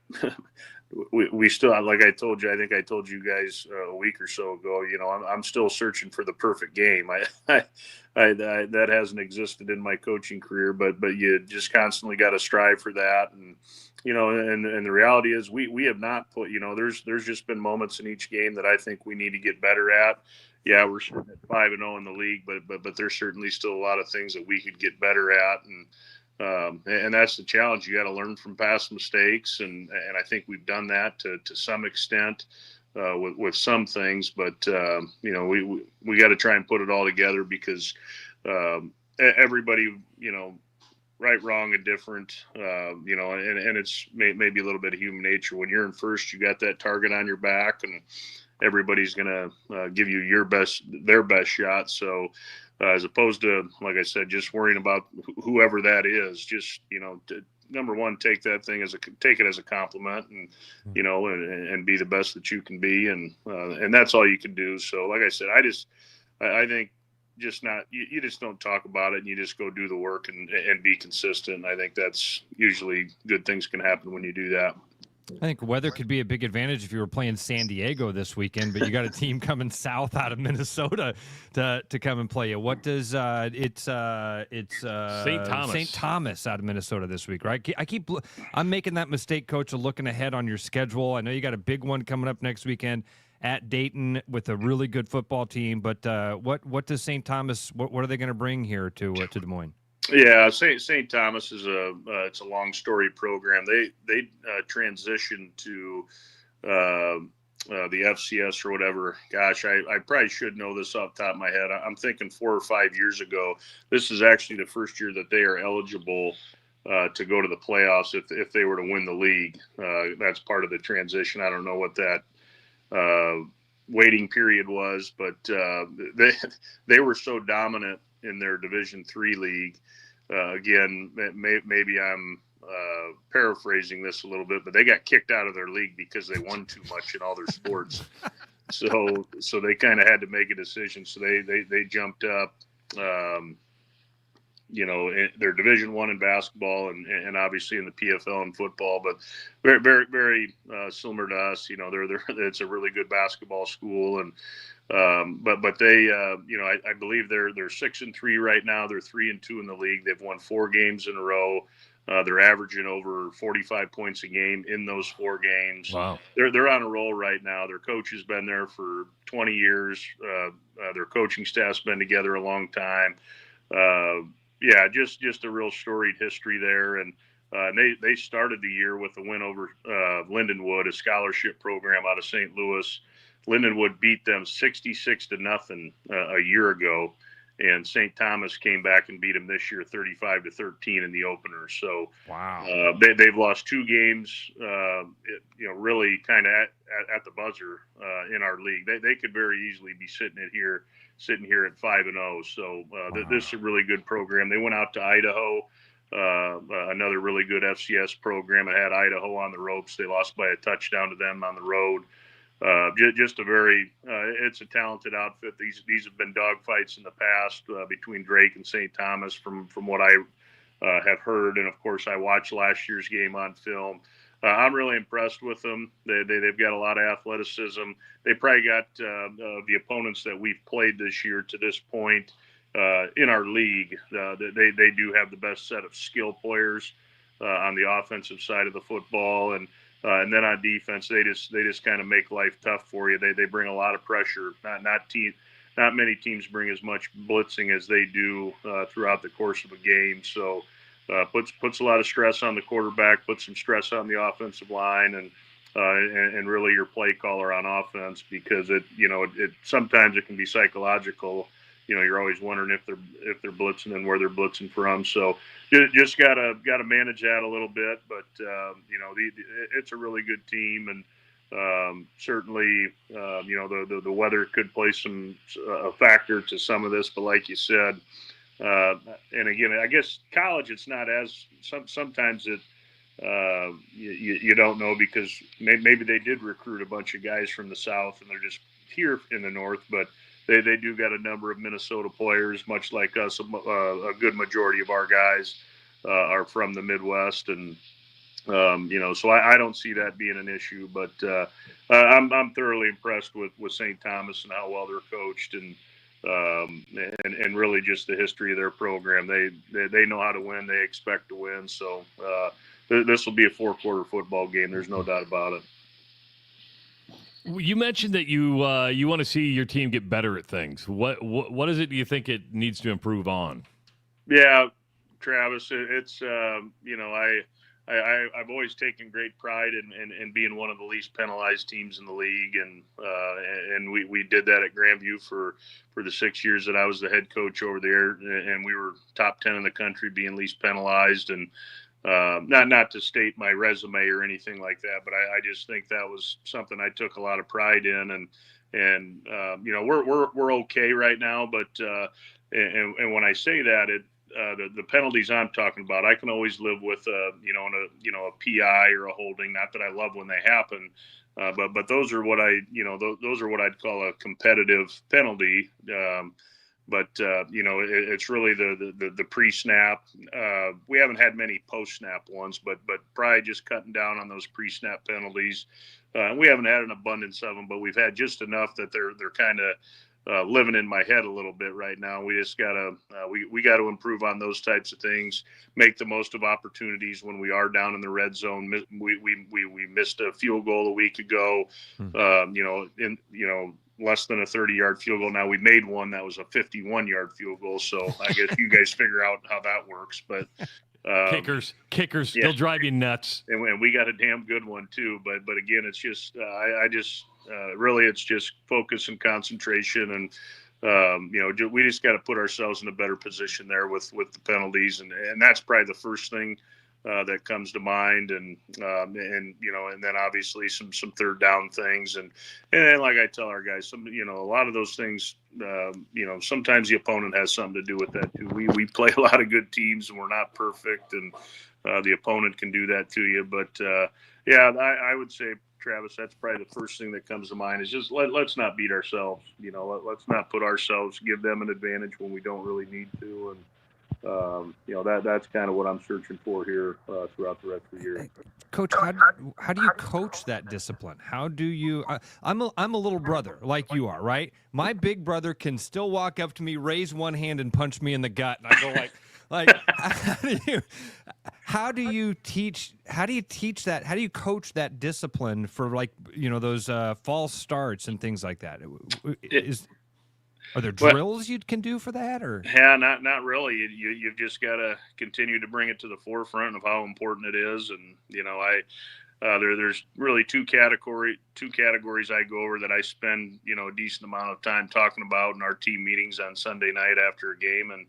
we still, like I told you, I think I told you guys a week or so ago, I'm still searching for the perfect game. I that hasn't existed in my coaching career, but you just constantly got to strive for that. And and the reality is we have not put, there's just been moments in each game that I think we need to get better at. Yeah, we're sitting at 5-0 in the league, but there's certainly still a lot of things that we could get better at, and that's the challenge. You got to learn from past mistakes, and I think we've done that to some extent with some things, but we got to try and put it all together because everybody, right, wrong, and different, and it's maybe a little bit of human nature. When you're in first, you got that target on your back, and everybody's going to give you their best shot. So as opposed to, like I said, just worrying about whoever that is, just, number one, take it as a compliment, and, and be the best that you can be. And that's all you can do. So like I said, I think just not, you just don't talk about it, and you just go do the work and be consistent. I think that's usually good things can happen when you do that. I think weather could be a big advantage if you were playing San Diego this weekend, but you got a team coming south out of Minnesota to come and play you. What does it's St. Thomas. St. Thomas out of Minnesota this week, right? I'm making that mistake, Coach, of looking ahead on your schedule. I know you got a big one coming up next weekend at Dayton with a really good football team, but what does St. Thomas? What are they going to bring here to Des Moines? Yeah, St. Thomas is it's a long story program. They transitioned to the FCS or whatever. Gosh, I probably should know this off the top of my head. I'm thinking 4 or 5 years ago. This is actually the first year that they are eligible to go to the playoffs if they were to win the league. That's part of the transition. I don't know what that waiting period was, but they were so dominant in their Division III league. Again, maybe I'm paraphrasing this a little bit, but they got kicked out of their league because they won too much in all their sports. So they kind of had to make a decision. So they jumped up, their Division I in basketball and obviously in the PFL in football, but very, very, very similar to us. It's a really good basketball school, and but they, I believe they're 6-3 right now. They're 3-2 in the league. They've won 4 games in a row. They're averaging over 45 points a game in those 4 games. Wow. They're on a roll right now. Their coach has been there for 20 years. Their coaching staff's been together a long time. Just a real storied history there. And they started the year with a win over Lindenwood, a scholarship program out of St. Louis. Lindenwood beat them 66-0 a year ago, and St. Thomas came back and beat them this year 35-13 in the opener. So wow, they've lost 2 games, really kind of at the buzzer in our league. They could very easily be sitting here at 5-0. So this is a really good program. They went out to Idaho, another really good FCS program. It had Idaho on the ropes. They lost by a touchdown to them on the road. Just a very, it's a talented outfit. These have been dogfights in the past between Drake and St. Thomas from what I have heard. And of course I watched last year's game on film. I'm really impressed with them. They've got a lot of athleticism. They probably got the opponents that we've played this year to this point in our league. They do have the best set of skill players on the offensive side of the football, and then on defense, they just kind of make life tough for you. They bring a lot of pressure. Not many teams bring as much blitzing as they do throughout the course of a game. So puts a lot of stress on the quarterback, puts some stress on the offensive line, and really your play caller on offense, because it sometimes it can be psychological. You're always wondering if they're blitzing and where they're blitzing from. So just gotta manage that a little bit. But it's a really good team, and certainly the weather could play a factor to some of this. But like you said, and again, I guess college, it's not as sometimes it. You don't know, because maybe they did recruit a bunch of guys from the South and they're just here in the North, but they do got a number of Minnesota players, much like us. A good majority of our guys are from the Midwest, and so I don't see that being an issue. But I'm thoroughly impressed with St. Thomas and how well they're coached, and really just the history of their program. They know how to win. They expect to win. So this will be a 4-quarter football game. There's no doubt about it. You mentioned that you want to see your team get better at things. What is it you think it needs to improve on? Yeah, Travis, it's I've always taken great pride in being one of the least penalized teams in the league, and we did that at Grandview for the 6 years that I was the head coach over there, and we were top 10 in the country being least penalized. And not to state my resume or anything like that, but I just think that was something I took a lot of pride in, and we're okay right now, but and when I say that, the penalties I'm talking about, I can always live with a PI or a holding. Not that I love when they happen, but those are what those are what I'd call a competitive penalty. But it's really the pre-snap. We haven't had many post-snap ones, but probably just cutting down on those pre-snap penalties. We haven't had an abundance of them, but we've had just enough that they're kind of living in my head a little bit right now. We just gotta we got to improve on those types of things. Make the most of opportunities when we are down in the red zone. We missed a field goal a week ago. Less than a 30-yard field goal. Now we made one that was a 51-yard field goal. So I guess you guys figure out how that works. But kickers still drive you nuts. And we got a damn good one too. But again, it's just really it's just focus and concentration, and we just got to put ourselves in a better position there with the penalties, and that's probably the first thing that comes to mind, and then obviously some third down things, and like I tell our guys, a lot of those things, sometimes the opponent has something to do with that too. We play a lot of good teams, and we're not perfect, and the opponent can do that to you. But I would say, Travis, that's probably the first thing that comes to mind is just let's not beat ourselves. Let's not put ourselves, give them an advantage when we don't really need to, and that's kind of what I'm searching for here throughout the rest of the year. Coach, how do you coach that discipline? How do you? I'm a little brother like you are, right? My big brother can still walk up to me, raise one hand, and punch me in the gut, and I go like, how do you teach that? How do you coach that discipline for those false starts and things like that? Are there drills you can do for that, or? Yeah, not really. You've just got to continue to bring it to the forefront of how important it is, and there's really two categories I go over that I spend a decent amount of time talking about in our team meetings on Sunday night after a game, and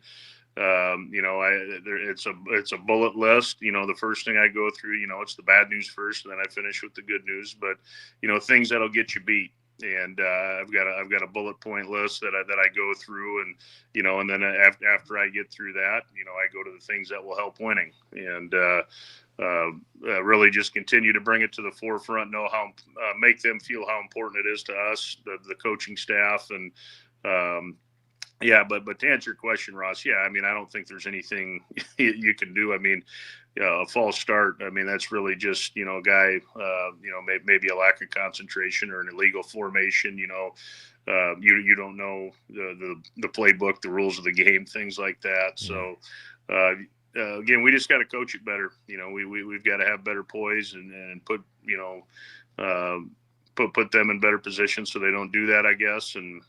it's a bullet list. The first thing I go through, it's the bad news first, and then I finish with the good news. But things that'll get you beat. And I've got a bullet point list that I go through, and and then after I get through that, I go to the things that will help winning, and really just continue to bring it to the forefront. Know how make them feel how important it is to us, the coaching staff, and but to answer your question, Ross, I don't think there's anything you can do. A false start, that's really just, a guy, maybe a lack of concentration or an illegal formation, you don't know the playbook, the rules of the game, things like that. So, again, we just got to coach it better. We've got to have better poise and put, put them in better positions so they don't do that, I guess. And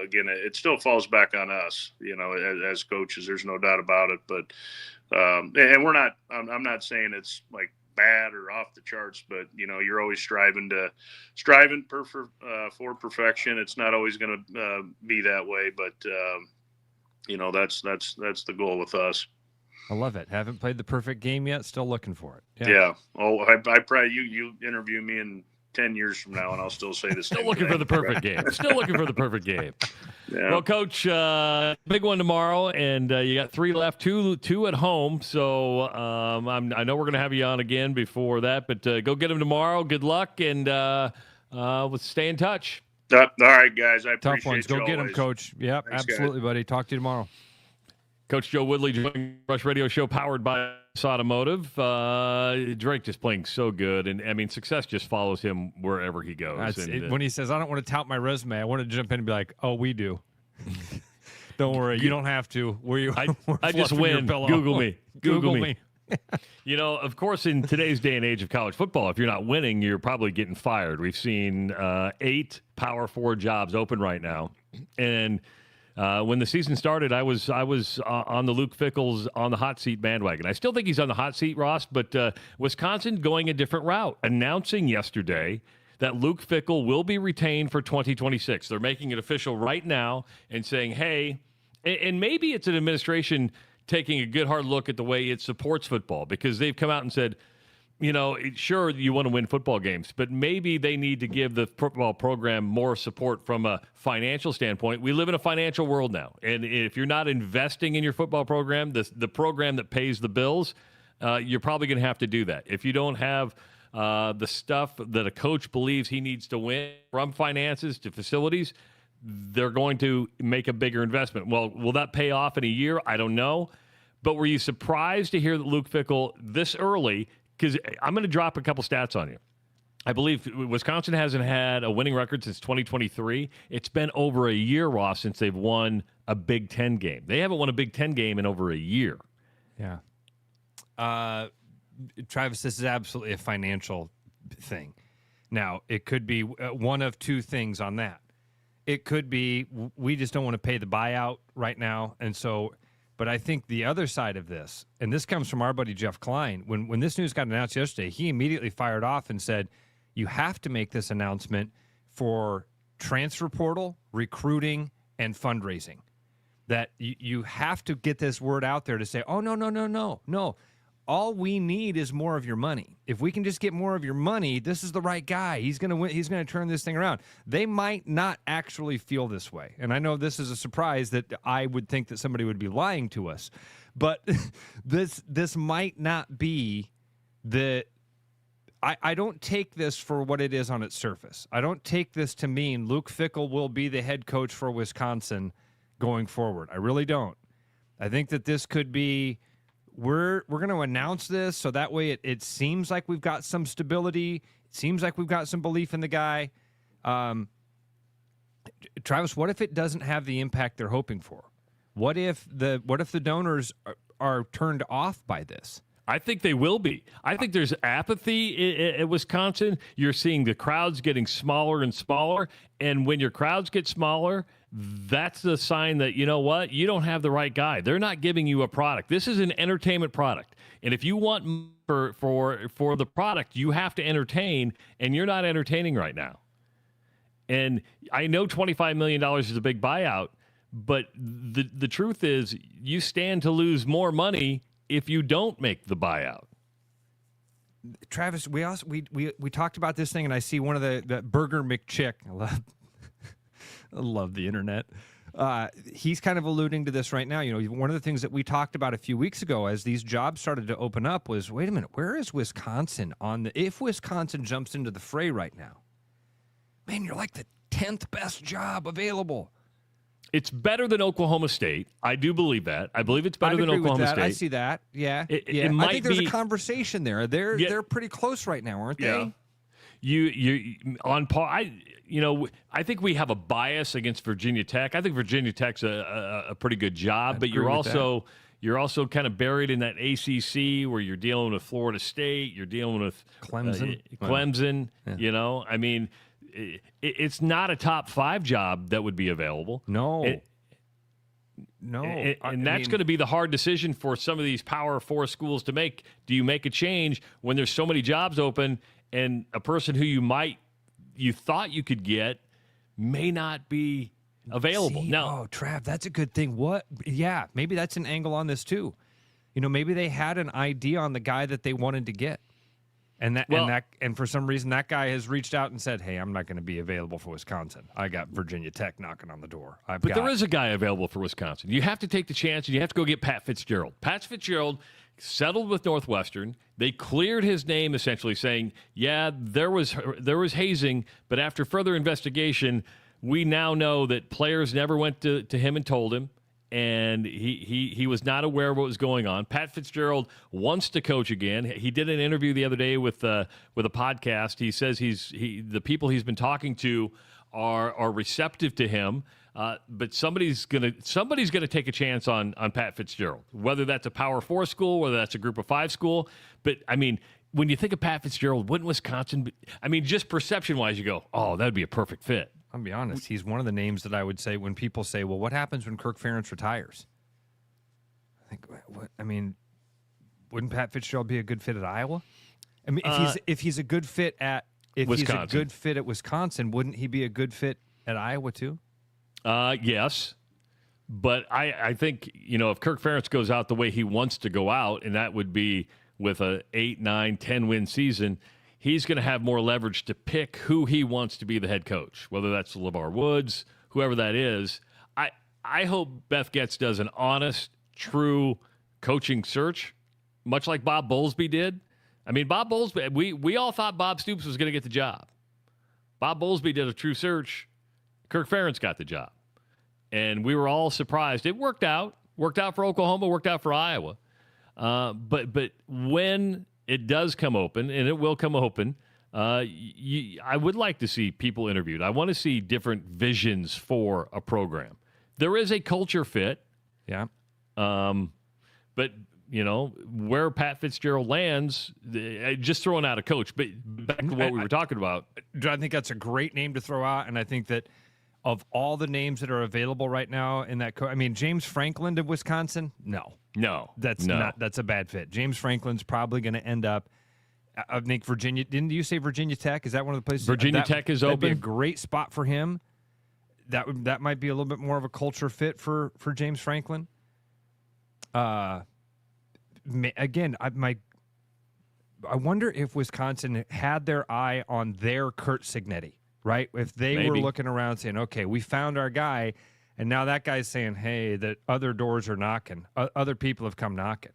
again, it still falls back on us, as coaches. There's no doubt about it. But and I'm not saying it's like bad or off the charts, but you're always striving for perfection. It's not always going to be that way, but that's the goal with us. I love it. Haven't played the perfect game yet. Still looking for it. Yeah. Oh, I probably you interview me in 10 years from now, and I'll still say this. Still looking for the perfect game. Still looking for the perfect game. Yeah. Well, Coach, big one tomorrow, and you got 3 left, two at home. So I know we're going to have you on again before that, but go get them tomorrow. Good luck, and let's stay in touch. All right, guys. I appreciate Tough ones. Go get them, Coach. Yep, Thanks, absolutely, guys. buddy. Talk to you tomorrow. Coach Joe Woodley joining Rush Radio Show, powered by Automotive. Drake just playing so good, and success just follows him wherever he goes. When he says, "I don't want to tout my resume," I want to jump in and be like, "Oh, we do." Don't worry, you don't have to. I just win. Google me. Google me. Of course, in today's day and age of college football, if you're not winning, you're probably getting fired. We've seen 8 Power 4 jobs open right now, and when the season started, I was on the Luke Fickell's on the hot seat bandwagon. I still think he's on the hot seat, Ross, but Wisconsin going a different route, announcing yesterday that Luke Fickell will be retained for 2026. They're making it official right now and saying, hey, and maybe it's an administration taking a good hard look at the way it supports football, because they've come out and said, sure, you want to win football games, but maybe they need to give the football program more support from a financial standpoint. We live in a financial world now, and if you're not investing in your football program, the program that pays the bills, you're probably going to have to do that. If you don't have the stuff that a coach believes he needs to win, from finances to facilities, they're going to make a bigger investment. Well, will that pay off in a year? I don't know. But were you surprised to hear that Luke Fickell this early? Because I'm going to drop a couple stats on you. I believe Wisconsin hasn't had a winning record since 2023. It's been over a year, Ross, since they've won a Big Ten game. They haven't won a Big Ten game in over a year. Yeah. Travis, this is absolutely a financial thing. Now, it could be one of two things on that. It could be we just don't want to pay the buyout right now. And so, but I think the other side of this, and this comes from our buddy Jeff Klein, when this news got announced yesterday, he immediately fired off and said, you have to make this announcement for transfer portal, recruiting, and fundraising. That you have to get this word out there to say, oh, no. All we need is more of your money. If we can just get more of your money, this is the right guy. He's going to win. He's going to turn this thing around. They might not actually feel this way. And I know this is a surprise that I would think that somebody would be lying to us. But this might not be the... I don't take this for what it is on its surface. I don't take this to mean Luke Fickell will be the head coach for Wisconsin going forward. I really don't. I think that this could be... We're going to announce this so that way it seems like we've got some stability. It seems like we've got some belief in the guy. Travis, what if it doesn't have the impact they're hoping for? What if the donors are turned off by this? I think they will be. I think there's apathy at Wisconsin. You're seeing the crowds getting smaller and smaller. And when your crowds get smaller, that's the sign that, you know what, you don't have the right guy. They're not giving you a product. This is an entertainment product. And if you want for the product, you have to entertain, and you're not entertaining right now. And I know $25 million is a big buyout, but the truth is you stand to lose more money if you don't make the buyout. Travis, we talked about this thing, and I see one of the Burger McChick. I love the internet. He's kind of alluding to this right now. You know, one of the things that we talked about a few weeks ago as these jobs started to open up was, wait a minute, where is Wisconsin if Wisconsin jumps into the fray right now? Man, you're like the 10th best job available. It's better than Oklahoma State. I do believe that. I believe it's better than Oklahoma State. I see that. Yeah. It might I think there's a conversation there. They're pretty close right now, aren't they? You on par. I think we have a bias against Virginia Tech. I think Virginia Tech's a pretty good job, but you're also kind of buried in that ACC where you're dealing with Florida State, you're dealing with Clemson. Yeah. You know, I mean, it's not a top 5 job that would be available. No. And that's going to be the hard decision for some of these Power 4 schools to make. Do you make a change when there's so many jobs open and a person who you thought you could get may not be available? Trav, that's a good thing. What? Yeah, maybe that's an angle on this too. You know, maybe they had an idea on the guy that they wanted to get. And for some reason, that guy has reached out and said, hey, I'm not going to be available for Wisconsin. I got Virginia Tech knocking on the door. There is a guy available for Wisconsin. You have to take the chance, and you have to go get Pat Fitzgerald. Pat Fitzgerald settled with Northwestern. They cleared his name, essentially saying, yeah, there was hazing, but after further investigation, we now know that players never went to him and told him, and he was not aware of what was going on. Pat Fitzgerald wants to coach again. He did an interview the other day with a podcast. He says the people he's been talking to are receptive to him. But somebody's gonna take a chance on Pat Fitzgerald, whether that's a Power 4 school, whether that's a Group of 5 school. But I mean, when you think of Pat Fitzgerald, wouldn't Wisconsin? Just perception-wise, you go, oh, that'd be a perfect fit. I'll be honest. He's one of the names that I would say when people say, well, what happens when Kirk Ferentz retires? I think, wouldn't Pat Fitzgerald be a good fit at Iowa? I mean, if he's a good fit at Wisconsin, wouldn't he be a good fit at Iowa too? Yes. But I think, if Kirk Ferentz goes out the way he wants to go out, and that would be with a 8, 9, 10 win season, he's going to have more leverage to pick who he wants to be the head coach, whether that's LeVar Woods, whoever that is. I hope Beth Goetz does an honest, true coaching search, much like Bob Bowlesby did. I mean, Bob Bowlesby, we all thought Bob Stoops was going to get the job. Bob Bowlesby did a true search, Kirk Ferentz got the job. And we were all surprised. It worked out. Worked out for Oklahoma, worked out for Iowa. But when it does come open, and it will come open, I would like to see people interviewed. I want to see different visions for a program. There is a culture fit. Yeah. But, where Pat Fitzgerald lands, just throwing out a coach. But back to what we were talking about. I think that's a great name to throw out, and I think that of all the names that are available right now in that James Franklin of Wisconsin, no. That's a bad fit. James Franklin's probably going to end up, I think Virginia, didn't you say Virginia Tech? Is that one of the places? Virginia Tech is open. That'd be a great spot for him. That might be a little bit more of a culture fit for James Franklin. Again, I wonder if Wisconsin had their eye on their Kurt Cignetti, right? If they were looking around saying, okay, we found our guy, and now that guy's saying, hey, that other doors are knocking. Other people have come knocking.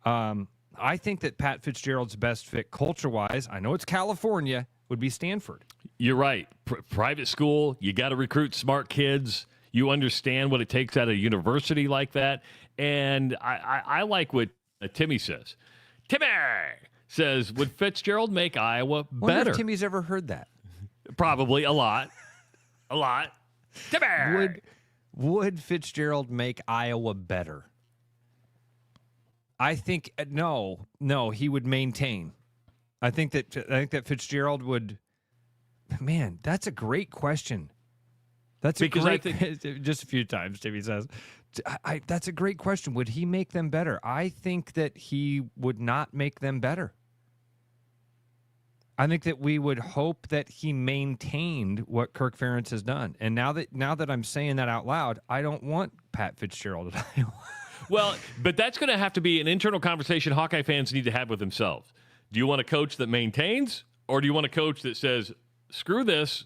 I think that Pat Fitzgerald's best fit culture-wise, I know it's California, would be Stanford. You're right. Private school, you got to recruit smart kids. You understand what it takes at a university like that. And I like what Timmy says. Timmy says, would Fitzgerald make Iowa better? I wonder if Timmy's ever heard that. Probably a lot. A lot. Timmy! Would Fitzgerald make Iowa better? I think no, he would maintain. I think that Fitzgerald would. Man, that's a great question. Just a few times, Timmy says. That's a great question. Would he make them better? I think that he would not make them better. I think that we would hope that he maintained what Kirk Ferentz has done. And now that I'm saying that out loud, I don't want Pat Fitzgerald at Iowa. Well, but that's going to have to be an internal conversation Hawkeye fans need to have with themselves. Do you want a coach that maintains, or do you want a coach that says, screw this,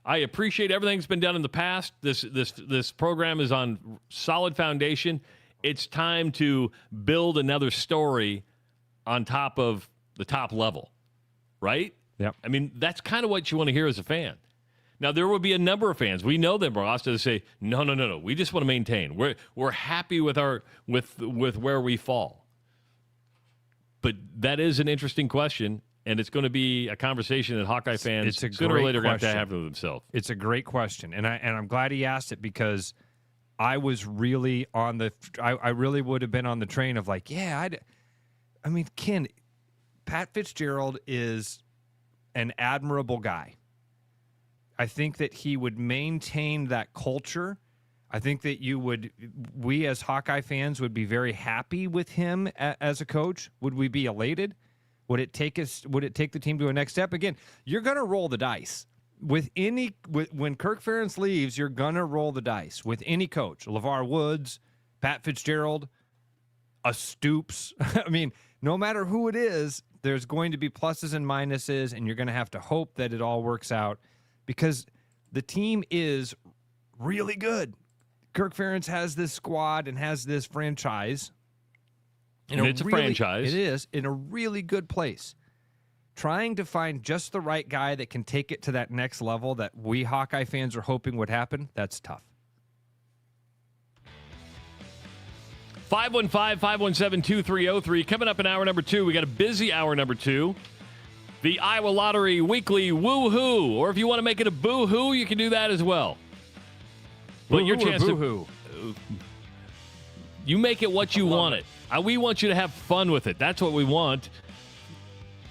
I appreciate everything that's been done in the past. This program is on solid foundation. It's time to build another story on top of the top level, right? Yeah. I mean, that's kind of what you want to hear as a fan. Now, there will be a number of fans. We know them, Ross, to say, no. We just want to maintain. We're happy with with where we fall. But that is an interesting question. And it's going to be a conversation that Hawkeye fans sooner or later going to have with themselves. It's a great question, and I'm glad he asked it because I was really on the. I really would have been on the train of like, Ken, Pat Fitzgerald is an admirable guy. I think that he would maintain that culture. I think that we as Hawkeye fans would be very happy with him as a coach. Would we be elated? Would it take the team to a next step? Again, you're going to roll the dice. When Kirk Ferentz leaves, you're going to roll the dice with any coach. LeVar Woods, Pat Fitzgerald, a Stoops. I mean, no matter who it is, there's going to be pluses and minuses, and you're going to have to hope that it all works out because the team is really good. Kirk Ferentz has this squad and has this franchise. It's a franchise. It is in a really good place. Trying to find just the right guy that can take it to that next level that we Hawkeye fans are hoping would happen, that's tough. 515-517-2303. Coming up in hour number 2, we got a busy hour number 2. The Iowa Lottery Weekly Woo-Hoo. Or if you want to make it a boo-hoo, you can do that as well. But your chance to... You make it what you want it. We want you to have fun with it. That's what we want.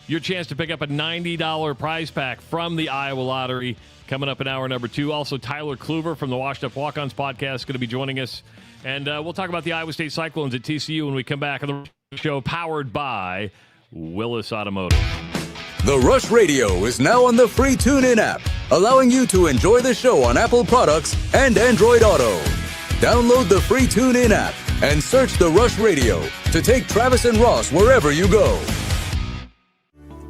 Your chance to pick up a $90 prize pack from the Iowa Lottery coming up in hour number 2. Also, Tyler Clover from the Washed Up Walk-Ons podcast is going to be joining us. And we'll talk about the Iowa State Cyclones at TCU when we come back on the show powered by Willis Automotive. The Rush Radio is now on the free TuneIn app, allowing you to enjoy the show on Apple products and Android Auto. Download the free TuneIn app and search The Rush Radio to take Travis and Ross wherever you go.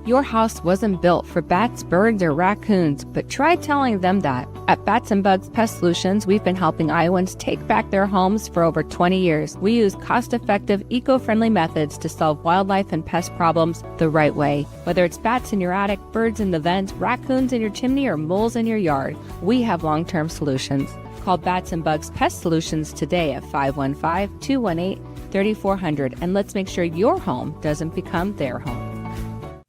Your house wasn't built for bats, birds, or raccoons, but try telling them that. At Bats and Bugs Pest Solutions, we've been helping Iowans take back their homes for over 20 years. We use cost-effective, eco-friendly methods to solve wildlife and pest problems the right way. Whether it's bats in your attic, birds in the vent, raccoons in your chimney, or moles in your yard, we have long-term solutions. Call Bats and Bugs Pest Solutions today at 515-218-3400, and let's make sure your home doesn't become their home.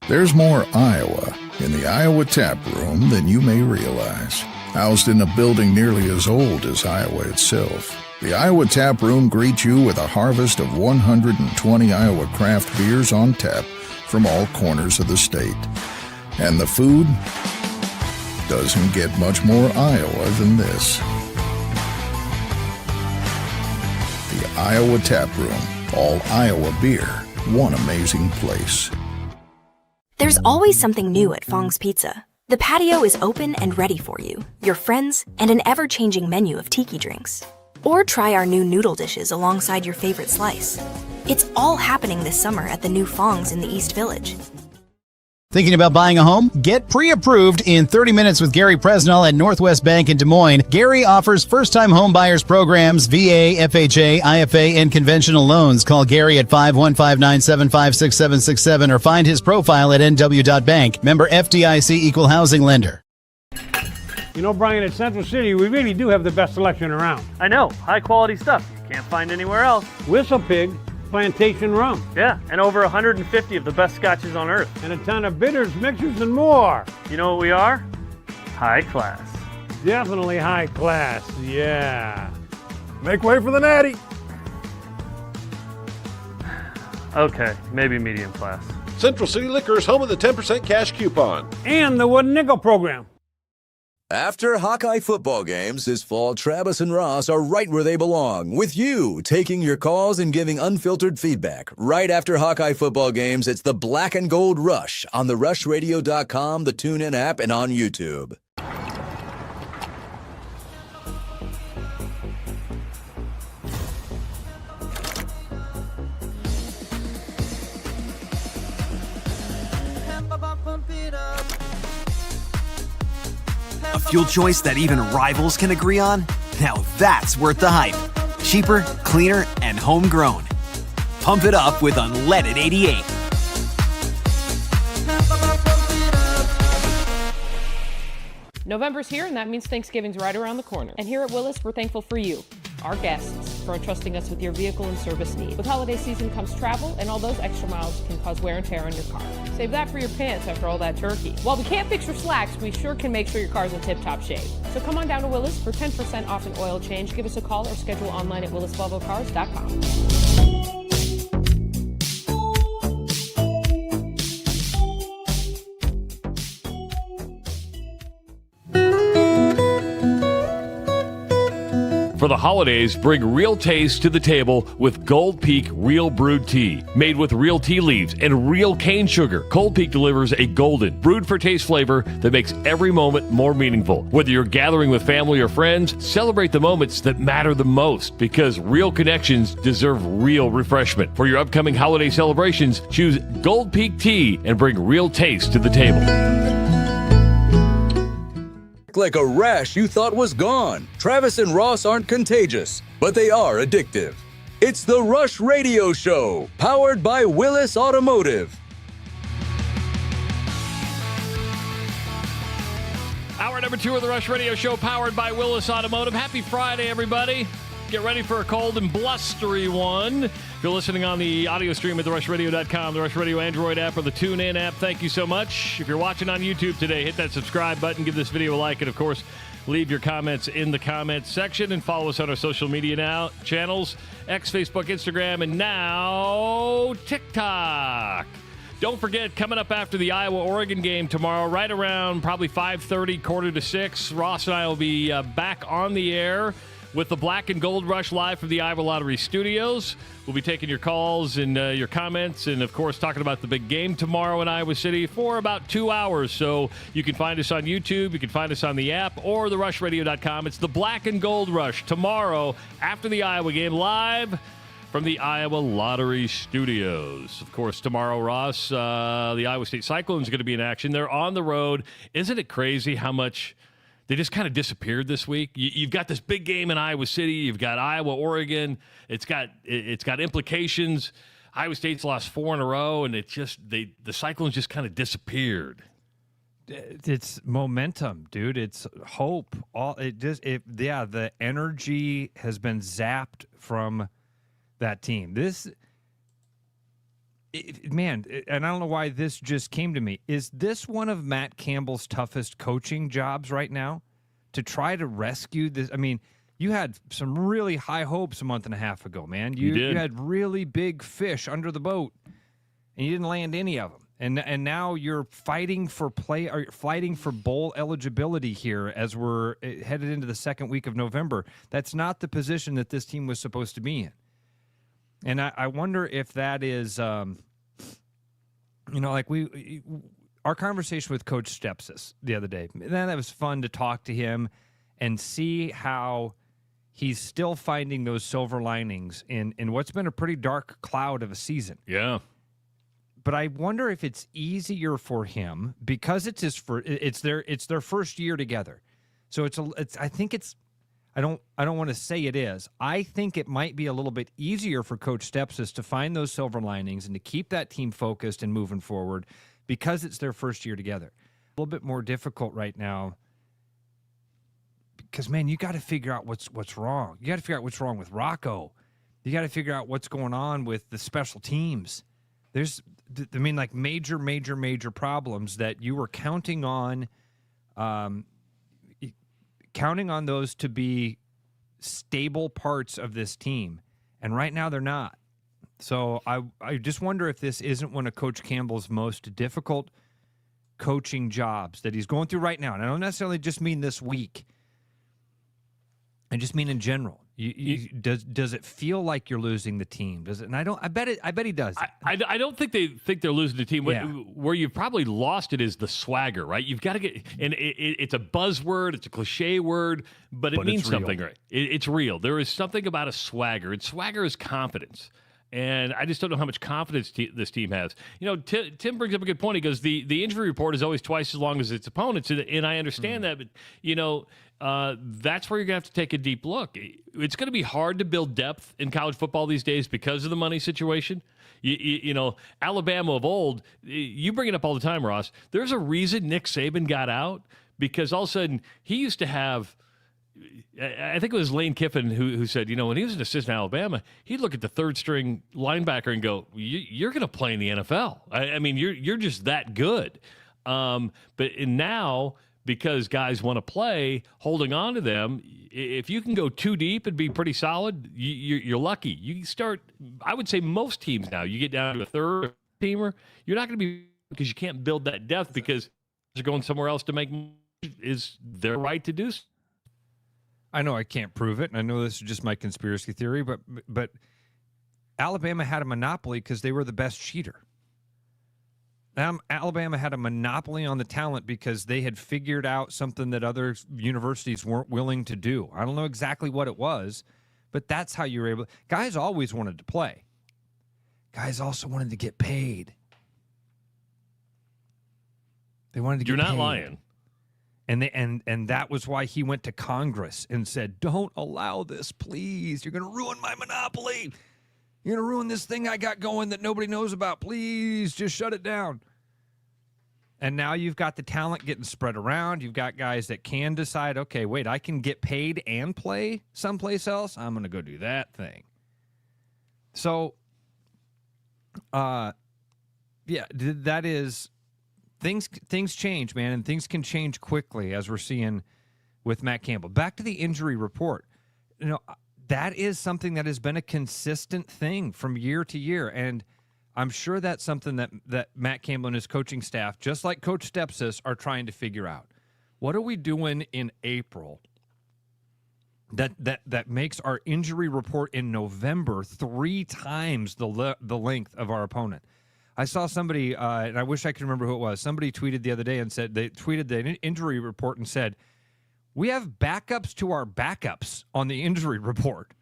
There's more Iowa in the Iowa Tap Room than you may realize. Housed in a building nearly as old as Iowa itself, the Iowa Tap Room greets you with a harvest of 120 Iowa craft beers on tap from all corners of the state. And the food doesn't get much more Iowa than this. The Iowa Tap Room, all Iowa beer, one amazing place. There's always something new at Fong's Pizza. The patio is open and ready for you, your friends, and an ever-changing menu of tiki drinks. Or try our new noodle dishes alongside your favorite slice. It's all happening this summer at the new Fong's in the East Village. Thinking about buying a home? Get pre-approved in 30 minutes with Gary Presnell at Northwest Bank in Des Moines. Gary offers first-time home buyers programs, VA, FHA, IFA, and conventional loans. Call Gary at 515-975-6767 or find his profile at nw.bank. Member FDIC Equal Housing Lender. You know, Brian, at Central City, we really do have the best selection around. I know. High-quality stuff you can't find anywhere else. Whistle Pig Plantation Rum. Yeah, and over 150 of the best scotches on earth. And a ton of bitters, mixers, and more. You know what we are? High class. Definitely high class, yeah. Make way for the natty. Okay, maybe medium class. Central City Liquor is home of the 10% cash coupon. And the Wooden Nickel program. After Hawkeye football games this fall, Travis and Ross are right where they belong, with you, taking your calls and giving unfiltered feedback. Right after Hawkeye football games, it's the Black and Gold Rush on the rushradio.com, the TuneIn app, and on YouTube. A fuel choice that even rivals can agree on? Now that's worth the hype. Cheaper, cleaner, and homegrown. Pump it up with Unleaded 88. November's here, and that means Thanksgiving's right around the corner. And here at Willis, we're thankful for you, our guests, for entrusting us with your vehicle and service needs. With holiday season comes travel, and all those extra miles can cause wear and tear on your car. Save that for your pants after all that turkey. While we can't fix your slacks, we sure can make sure your car's in tip-top shape. So come on down to Willis for 10% off an oil change. Give us a call or schedule online at willisvolvocars.com. For the holidays, bring real taste to the table with Gold Peak Real Brewed Tea. Made with real tea leaves and real cane sugar, Gold Peak delivers a golden, brewed for taste flavor that makes every moment more meaningful. Whether you're gathering with family or friends, celebrate the moments that matter the most, because real connections deserve real refreshment. For your upcoming holiday celebrations, choose Gold Peak Tea and bring real taste to the table. Like a rash you thought was gone. Travis and Ross aren't contagious, but they are addictive. It's the Rush Radio Show, powered by Willis Automotive. Hour number 2 of the Rush Radio Show, powered by Willis Automotive. Happy Friday, everybody. Get ready for a cold and blustery one. If you're listening on the audio stream at therushradio.com, the Rush Radio Android app, or the TuneIn app, thank you so much. If you're watching on YouTube today, hit that subscribe button, give this video a like, and of course, leave your comments in the comments section, and follow us on our social media channels, X, Facebook, Instagram, and now TikTok. Don't forget, coming up after the Iowa-Oregon game tomorrow, right around probably 5:30, 5:45, Ross and I will be back on the air with the Black and Gold Rush live from the Iowa Lottery Studios. We'll be taking your calls and your comments, and of course talking about the big game tomorrow in Iowa City for about 2 hours. So you can find us on YouTube, you can find us on the app, or therushradio.com. It's the Black and Gold Rush tomorrow after the Iowa game, live from the Iowa Lottery Studios. Of course, tomorrow, Ross, the Iowa State Cyclones are going to be in action. They're on the road. Isn't it crazy how much they just kind of disappeared this week? You've got this big game in Iowa City. You've got Iowa, Oregon. It's got implications. Iowa State's lost 4 in a row, and the Cyclones just kind of disappeared. It's momentum, dude. It's hope. The energy has been zapped from that team. And I don't know why this just came to me. Is this one of Matt Campbell's toughest coaching jobs right now? To try to rescue this? I mean, you had some really high hopes a month and a half ago, man. You had really big fish under the boat, and you didn't land any of them. And now you're fighting for bowl eligibility here as we're headed into the second week of November. That's not the position that this team was supposed to be in. And I wonder if that is, our conversation with Coach Stepsis the other day. That was fun to talk to him and see how he's still finding those silver linings in what's been a pretty dark cloud of a season. Yeah. But I wonder if it's easier for him because it's their first year together. So I don't want to say it is. I think it might be a little bit easier for Coach Stepsis to find those silver linings and to keep that team focused and moving forward because it's their first year together. A little bit more difficult right now because, man, you got to figure out what's wrong. You got to figure out what's wrong with Rocco. You got to figure out what's going on with the special teams. There's major problems that you were counting on those to be stable parts of this team. And right now they're not. So I just wonder if this isn't one of Coach Campbell's most difficult coaching jobs that he's going through right now. And I don't necessarily just mean this week. I just mean in general. Does it feel like you're losing the team? Does it? And I bet he does. I don't think they think they're losing the team. Yeah. Where you've probably lost it is the swagger, right? You've got to get, and it's a buzzword, it's a cliche word, but it means something, right? It's real. There is something about a swagger, and swagger is confidence. And I just don't know how much confidence this team has. Tim brings up a good point. He goes, the injury report is always twice as long as its opponents, and I understand that, but that's where you're going to have to take a deep look. It's going to be hard to build depth in college football these days because of the money situation. Alabama of old, you bring it up all the time, Ross. There's a reason Nick Saban got out because all of a sudden he used to have, I think it was Lane Kiffin who said, when he was an assistant at Alabama, he'd look at the third string linebacker and go, you're going to play in the NFL. I mean, you're just that good. But now, because guys want to play, holding on to them, if you can go too deep and be pretty solid, you're lucky. You start, I would say most teams now, you get down to a third teamer, you're not going to be, because you can't build that depth because they're going somewhere else to make, is their right to do so. I know I can't prove it, and I know this is just my conspiracy theory, but Alabama had a monopoly because they were the best cheater. Alabama had a monopoly on the talent because they had figured out something that other universities weren't willing to do. I don't know exactly what it was, but that's how you were able. Guys always wanted to play. Guys also wanted to get paid. They wanted to get paid. You're not lying. And that was why he went to Congress and said, don't allow this, please. You're going to ruin my monopoly. You're going to ruin this thing I got going that nobody knows about. Please, just shut it down. And now you've got the talent getting spread around. You've got guys that can decide, okay, wait, I can get paid and play someplace else. I'm going to go do that thing. So, that is... Things change, man, and things can change quickly, as we're seeing with Matt Campbell. Back to the injury report. That is something that has been a consistent thing from year to year, and I'm sure that's something that Matt Campbell and his coaching staff, just like Coach Stepsis, are trying to figure out. What are we doing in April that makes our injury report in November 3 times the length of our opponent? I saw somebody, and I wish I could remember who it was. Somebody tweeted the other day and said, they tweeted the injury report and said, we have backups to our backups on the injury report.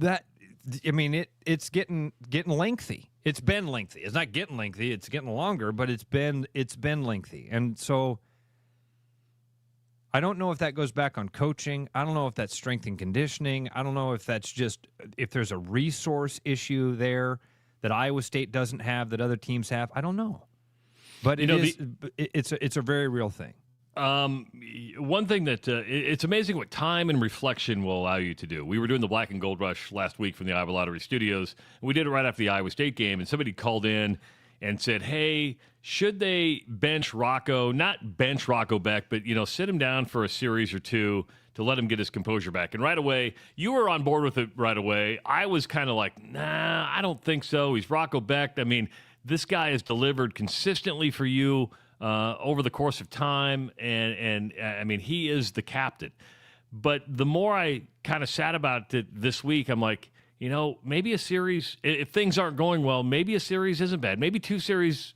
it's getting lengthy. It's been lengthy. It's not getting lengthy. It's getting longer, but it's been lengthy. And so I don't know if that goes back on coaching. I don't know if that's strength and conditioning. I don't know if that's just if there's a resource issue there that Iowa State doesn't have that other teams have. I don't know. But it's a very real thing. One thing that it's amazing what time and reflection will allow you to do. We were doing the Black and Gold Rush last week from the Iowa Lottery Studios, and we did it right after the Iowa State game, and somebody called in and said, hey, should they bench Rocco, not bench Rocco Beck, but, sit him down for a series or two to let him get his composure back. And right away, you were on board with it right away. I was kind of like, nah, I don't think so. He's Rocco Beck. I mean, this guy has delivered consistently for you over the course of time, and I mean, he is the captain. But the more I kind of sat about it this week, I'm like, maybe a series, if things aren't going well, maybe a series isn't bad. Maybe 2 series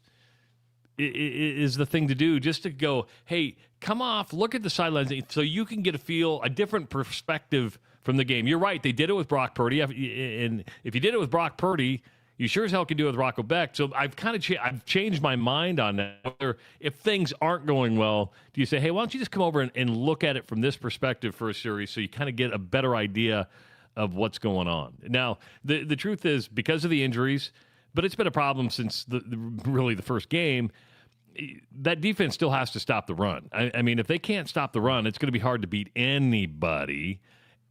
is the thing to do, just to go, hey, come off, look at the sidelines, so you can get a different perspective from the game. You're right, they did it with Brock Purdy, and if you did it with Brock Purdy, you sure as hell can do it with Rocco Beck. So I've kind of I've changed my mind on that. Whether if things aren't going well, do you say, hey, why don't you just come over and look at it from this perspective for a series so you kind of get a better idea of what's going on? Now, the truth is, because of the injuries, but it's been a problem since really the first game, that defense still has to stop the run. I mean, if they can't stop the run, it's going to be hard to beat anybody.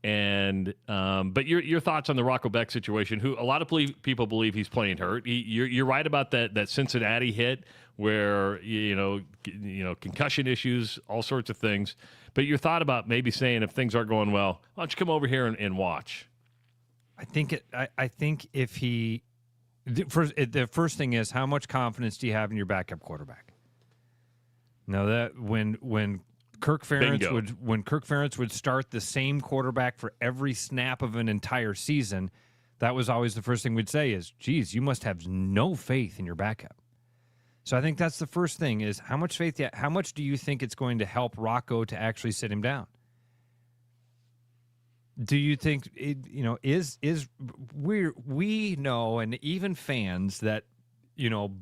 And but your thoughts on the Rocco Beck situation? Who a lot of people believe he's playing hurt. You're right about that Cincinnati hit where concussion issues, all sorts of things. But your thought about maybe saying if things aren't going well, why don't you come over here and watch? I think if he the first thing is, how much confidence do you have in your backup quarterback? Now that when Kirk Ferentz would start the same quarterback for every snap of an entire season, that was always the first thing we'd say is, geez, you must have no faith in your backup. So I think that's the first thing is how much faith, how much do you think it's going to help Rocco to actually sit him down? Do you think, we know, and even fans that,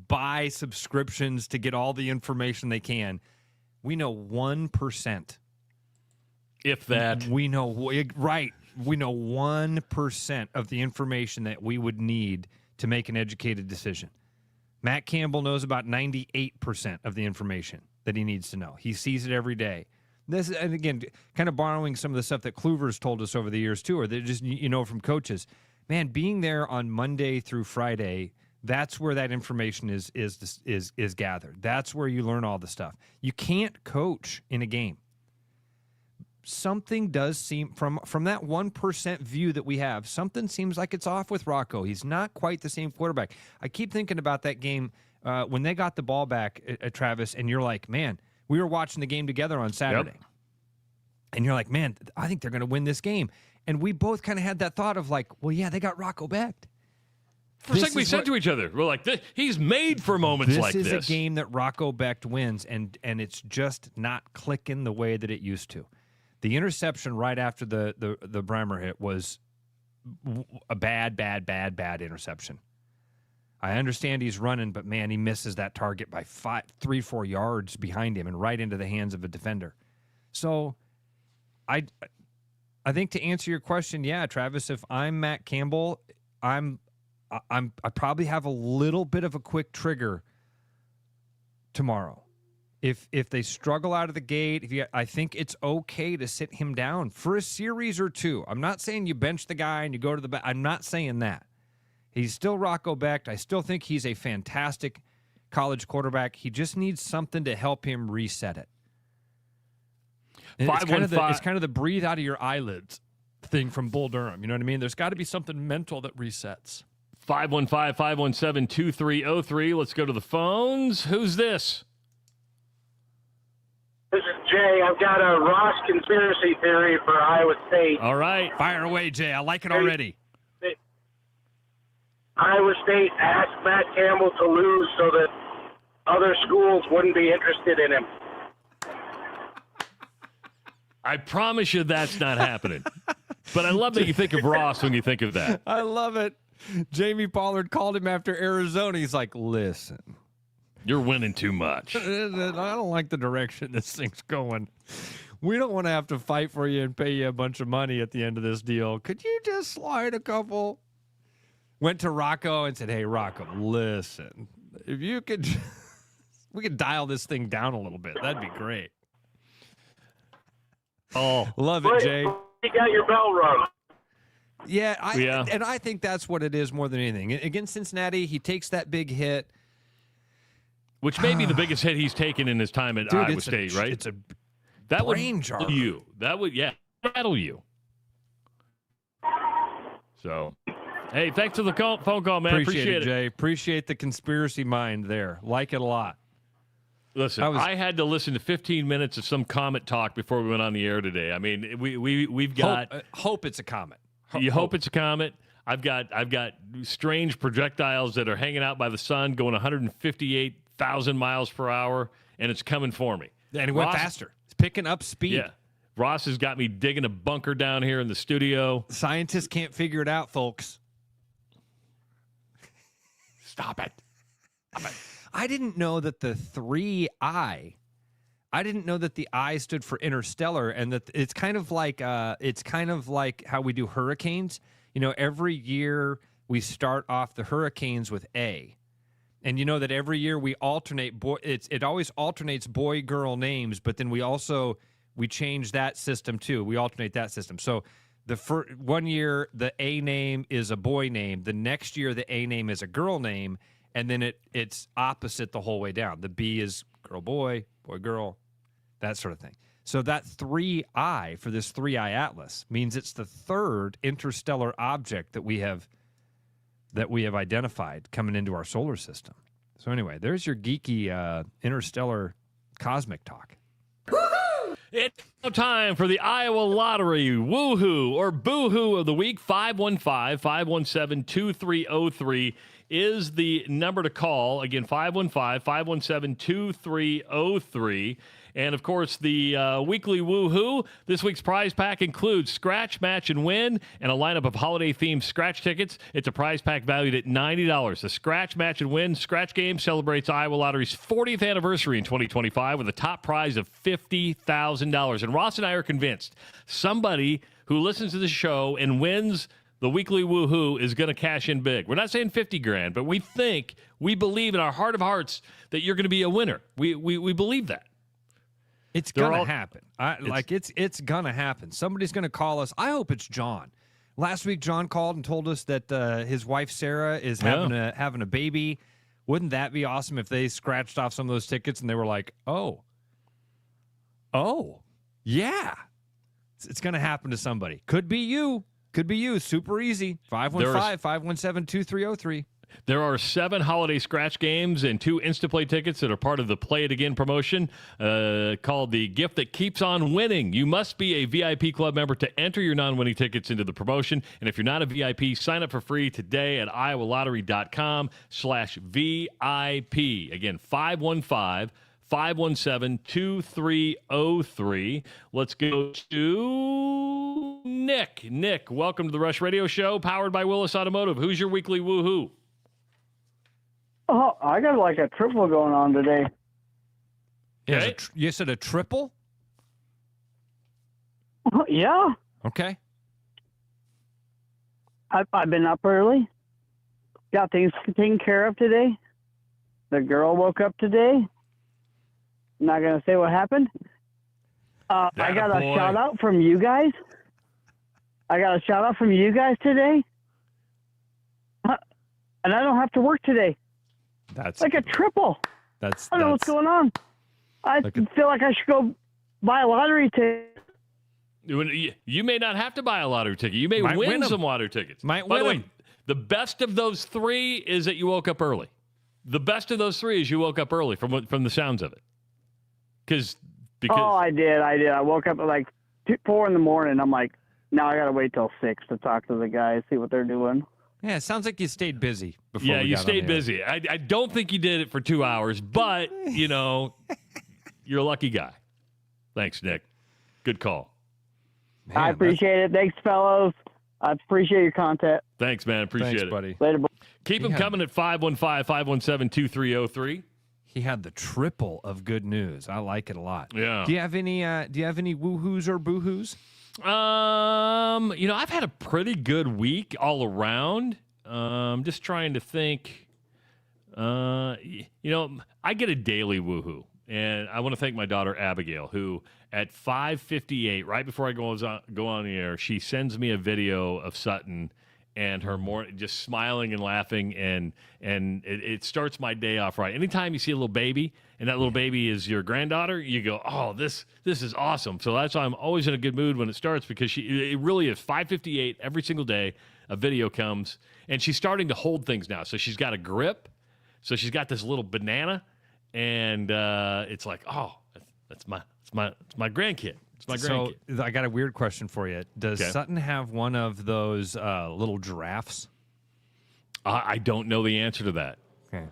buy subscriptions to get all the information they can, we know 1%. If that. We know, right. We know 1% of the information that we would need to make an educated decision. Matt Campbell knows about 98% of the information that he needs to know. He sees it every day. This, and again, kind of borrowing some of the stuff that Clover's told us over the years too, or that just, from coaches. Man, being there on Monday through Friday, that's where that information is gathered. That's where you learn all the stuff. You can't coach in a game. Something does seem, from that 1% view that we have, something seems like it's off with Rocco. He's not quite the same quarterback. I keep thinking about that game when they got the ball back at Travis, and you're like, man, we were watching the game together on Saturday. Yep. And you're like, man, I think they're going to win this game. And we both kind of had that thought of like, well, yeah, they got Rocco back. First thing we said to each other, we're like, he's made for moments like this. This is a game that Rocco Becht wins, and it's just not clicking the way that it used to. The interception right after the Breimer hit was a bad interception. I understand he's running, but, man, he misses that target by 3-4 yards behind him and right into the hands of a defender. So I think to answer your question, yeah, Travis, if I'm Matt Campbell, I probably have a little bit of a quick trigger tomorrow. If they struggle out of the gate, I think it's okay to sit him down for a series or two. I'm not saying you bench the guy and you go to the back. I'm not saying that. He's still Rocco Becht. I still think he's a fantastic college quarterback. He just needs something to help him reset it. It's kind of the breathe out of your eyelids thing from Bull Durham. You know what I mean? There's got to be something mental that resets. 515-517-2303. Let's go to the phones. Who's this? This is Jay. I've got a Ross conspiracy theory for Iowa State. All right. Fire away, Jay. I like it already. Iowa State asked Matt Campbell to lose so that other schools wouldn't be interested in him. I promise you that's not happening. But I love that you think of Ross when you think of that. I love it. Jamie Pollard called him after Arizona. He's like, listen. You're winning too much. I don't like the direction this thing's going. We don't want to have to fight for you and pay you a bunch of money at the end of this deal. Could you just slide a couple? Went to Rocco and said, hey, Rocco, listen, if you could, we could dial this thing down a little bit. That'd be great. Oh, love it, Jay. You got your bell rung. Yeah, and I think that's what it is more than anything. Against Cincinnati, he takes that big hit. Which may be the biggest hit he's taken in his time at Iowa State, right? It's a that brain would jar. You. That would, rattle you. So, hey, thanks for the phone call, man. Appreciate it, Jay. Appreciate the conspiracy mind there. Like it a lot. Listen, I had to listen to 15 minutes of some comet talk before we went on the air today. I mean, we've got hope it's a comet. You hope it's a comet. I've got strange projectiles that are hanging out by the sun, going 158,000 miles per hour, and it's coming for me. And it went faster. It's picking up speed. Yeah. Ross has got me digging a bunker down here in the studio. Scientists can't figure it out, folks. Stop it. I didn't know that the 3I. I didn't know that the I stood for interstellar, and that it's kind of like how we do hurricanes. You know, every year we start off the hurricanes with A, and you know that every year we alternate it always alternates boy girl names, but then we change that system too. We alternate that system. So the one year the A name is a boy name, the next year the A name is a girl name, and then it's opposite the whole way down. The B is girl boy, boy girl, that sort of thing. So that 3I for this 3I Atlas means it's the third interstellar object that we have identified coming into our solar system. So anyway, there's your geeky interstellar cosmic talk. It's now time for the Iowa Lottery Woohoo or Boohoo of the Week. 515-517-2303 is the number to call. Again, 515-517-2303. And, of course, the weekly Woohoo. This week's prize pack includes Scratch, Match, and Win and a lineup of holiday-themed scratch tickets. It's a prize pack valued at $90. The Scratch, Match, and Win scratch game celebrates Iowa Lottery's 40th anniversary in 2025 with a top prize of $50,000. And Ross and I are convinced somebody who listens to the show and wins the weekly Woohoo is going to cash in big. We're not saying 50 grand, but we believe in our heart of hearts that you're going to be a winner. We believe that. It's gonna happen. It's gonna happen. Somebody's gonna call us. I hope it's John. Last week, John called and told us that his wife Sarah is having a baby. Wouldn't that be awesome if they scratched off some of those tickets and they were like, oh, yeah, it's gonna happen to somebody. Could be you. Super easy. 515-517-2303. There are 7 holiday scratch games and 2 Instaplay tickets that are part of the Play It Again promotion called The Gift That Keeps On Winning. You must be a VIP club member to enter your non-winning tickets into the promotion. And if you're not a VIP, sign up for free today at iowalottery.com/VIP. Again, 515-517-2303. Let's go to Nick. Nick, welcome to the Rush Radio Show, powered by Willis Automotive. Who's your weekly woohoo? Oh, I got like a triple going on today. Okay. You said a triple? Yeah. Okay. I've been up early. Got things taken care of today. The girl woke up today. I'm not going to say what happened. I got a shout out from you guys. Today. And I don't have to work today. That's like a triple. I don't know what's going on. I feel like I should go buy a lottery ticket. You may not have to buy a lottery ticket. You may win some lottery tickets. By the way, the best of those 3 is that you woke up early. The best of those 3 is you woke up early from the sounds of it. Because I did. I woke up at like 4 in the morning. I'm like, now I got to wait till 6 to talk to the guys, see what they're doing. Yeah, it sounds like you stayed busy before. Yeah, you stayed busy. I don't think you did it for 2 hours, but, you're a lucky guy. Thanks, Nick. Good call. Man, I appreciate it. Thanks, fellows. I appreciate your content. Thanks, man. Appreciate it. buddy. Later. Keep them coming at 515-517-2303. He had the triple of good news. I like it a lot. Yeah. Do you have any woohoos or boohoos? I've had a pretty good week all around. Just trying to think. I get a daily woohoo, and I want to thank my daughter Abigail, who at 5:58, right before I go on the air, she sends me a video of Sutton and her just smiling and laughing, and it starts my day off right. Anytime you see a little baby, and that little baby is your granddaughter, you go, oh, this is awesome. So that's why I'm always in a good mood when it starts, because it really is 5:58 every single day. A video comes, and she's starting to hold things now. So she's got a grip. So she's got this little banana, and it's like, oh, it's my grandkid. It's my grandkid. So I got a weird question for you. Does Sutton have one of those little giraffes? I don't know the answer to that. Okay.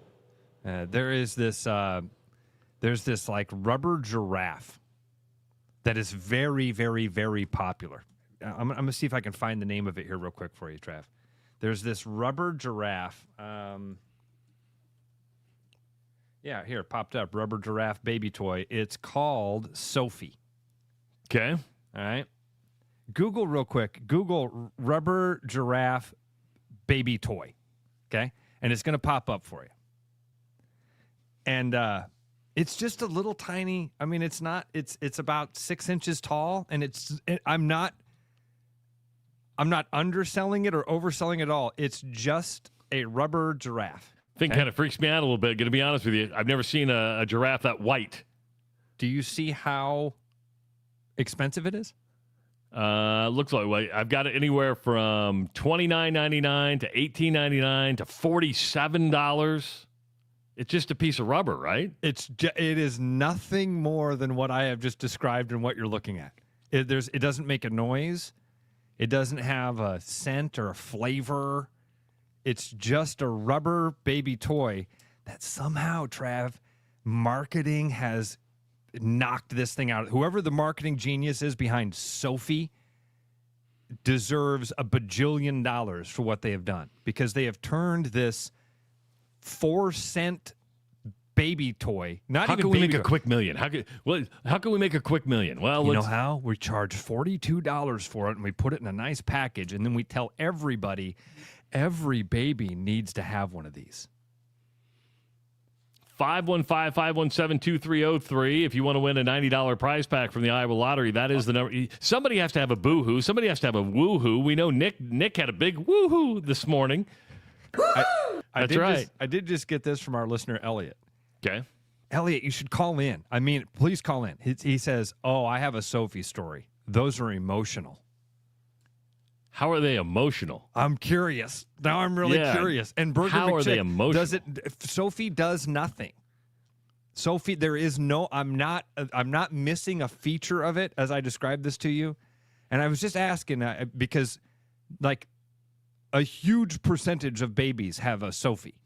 There's this like rubber giraffe that is very, very, very popular. I'm going to see if I can find the name of it here real quick for you, Trav. There's this rubber giraffe. Yeah, here, it popped up. Rubber giraffe baby toy. It's called Sophie. Okay. All right. Google real quick. Google rubber giraffe baby toy. Okay. And it's going to pop up for you. And it's just a little tiny. I mean, it's about 6 inches tall. And I'm not underselling it or overselling it at all. It's just a rubber giraffe. Thing kind of freaks me out a little bit. Going to be honest with you, I've never seen a giraffe that white. Do you see how expensive it is? Looks like I've got it anywhere from $29.99 to $18.99 to $47. It's just a piece of rubber, right? It is nothing more than what I have just described and what you're looking at. It doesn't make a noise. It doesn't have a scent or a flavor. It's just a rubber baby toy that somehow, Trav, marketing has knocked this thing out. Whoever the marketing genius is behind Sophie deserves $1 bajillion for what they have done, because they have turned this 4-cent baby toy. How can we make a quick million? How can we make a quick million? Well, you know how? We charge $42 for it, and we put it in a nice package, and then we tell everybody every baby needs to have one of these. 515-517-2303 if you want to win a $90 prize pack from the Iowa Lottery. That is the number. Somebody has to have a boo-hoo. Somebody has to have a woo-hoo. We know Nick had a big woo-hoo this morning. That's right. I did just get this from our listener, Elliot. Okay. Elliot, you should call in. I mean, please call in. He says, oh, I have a Sophie story. Those are emotional. How are they emotional? I'm curious. Now I'm really curious. And Burger how McChick, are they emotional? Sophie does nothing. Sophie, there is no. I'm not missing a feature of it as I described this to you. And I was just asking because, like, a huge percentage of babies have a Sophie.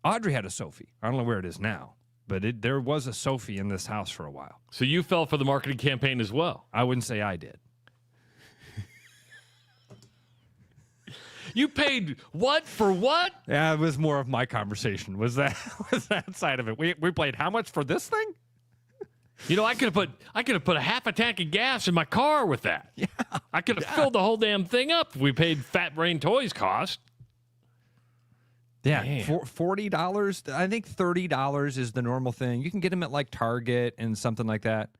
Audrey had a Sophie. I don't know where it is now, but there was a Sophie in this house for a while. So you fell for the marketing campaign as well? I wouldn't say I did. You paid what for what? Yeah, it was more of my conversation. Was that side of it? We played how much for this thing? You know, I could have put a half a tank of gas in my car with that. Yeah, I could have filled the whole damn thing up if we paid Fat Brain Toys cost. Yeah, $40. I think $30 is the normal thing. You can get them at like Target and something like that.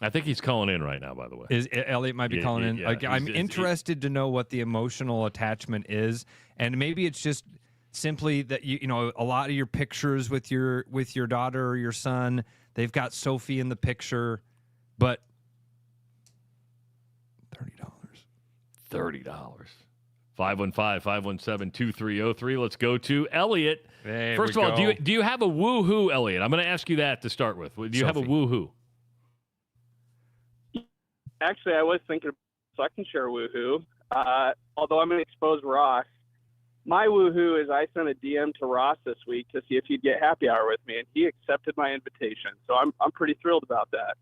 I think he's calling in right now, by the way. Elliot might be calling in. Yeah, like, I'm interested to know what the emotional attachment is, and maybe it's just simply that you know a lot of your pictures with your daughter or your son, they've got Sophie in the picture, but $30. 515-517-2303. Let's go to Elliot. There First of all, do you have a woo-hoo, Elliot? I'm going to ask you that to start with. Do you have a woo-hoo? Actually, I was thinking, so I can share woohoo. Although I'm going to expose Ross. My woohoo is I sent a DM to Ross this week to see if he'd get happy hour with me, and he accepted my invitation. So I'm pretty thrilled about that.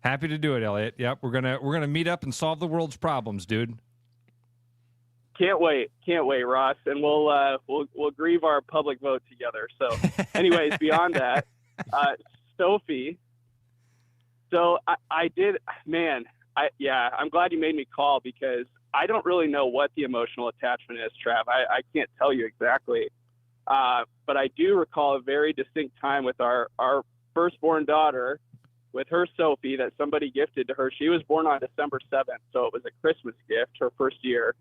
Happy to do it, Elliot. Yep, we're gonna meet up and solve the world's problems, dude. Can't wait, Ross, and we'll grieve our public vote together. So, anyways, beyond that, Sophie. So I'm glad you made me call because I don't really know what the emotional attachment is, Trav. I can't tell you exactly, but I do recall a very distinct time with our firstborn daughter, with her Sophie that somebody gifted to her. She was born on December 7th, so it was a Christmas gift, her first year.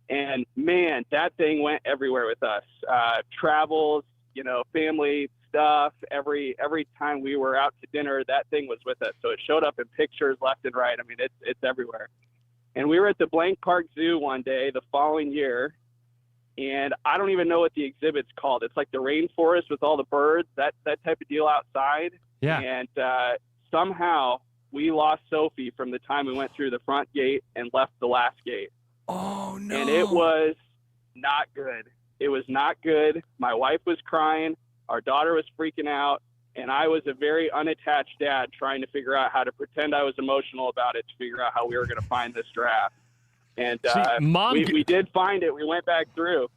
And man, that thing went everywhere with us. Travels, family stuff. Every time we were out to dinner, that thing was with us. So it showed up in pictures left and right. I mean, it's everywhere. And we were at the Blank Park Zoo one day the following year, and I don't even know what the exhibit's called. It's like the rainforest with all the birds, that type of deal outside. Yeah. And somehow we lost Sophie from the time we went through the front gate and left the last gate. Oh, no. And it was not good. It was not good. My wife was crying. Our daughter was freaking out. And I was a very unattached dad trying to figure out how to pretend I was emotional about it to figure out how we were going to find this draft. And we did find it. We went back through.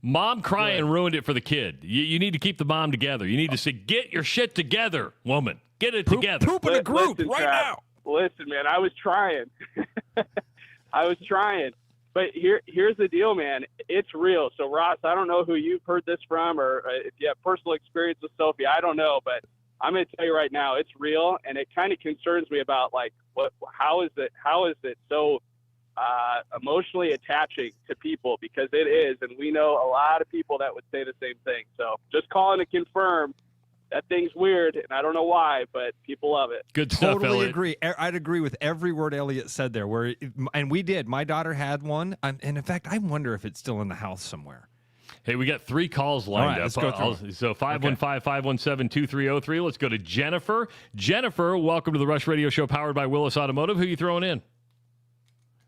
Mom crying ruined it for the kid. You need to keep the mom together. You need to say, get your shit together, woman. Get it together. Poop in a group listen, right Trav, now. Listen, man, I was trying. But here's the deal, man. It's real. So, Ross, I don't know who you've heard this from or if you have personal experience with Sophie. I don't know, but I'm going to tell you right now, it's real, and it kind of concerns me about, like, how is it so emotionally attaching to people, because it is, and we know a lot of people that would say the same thing. So just calling to confirm that thing's weird, and I don't know why, but people love it. Good stuff, Totally Elliot. agree. I'd agree with every word Elliot said there. And we did. My daughter had one, and in fact, I wonder if it's still in the house somewhere. Hey, we got 3 calls lined up. Let's go through. So 515-517-2303. Let's go to Jennifer. Jennifer, welcome to the Rush Radio Show powered by Willis Automotive. Who are you throwing in?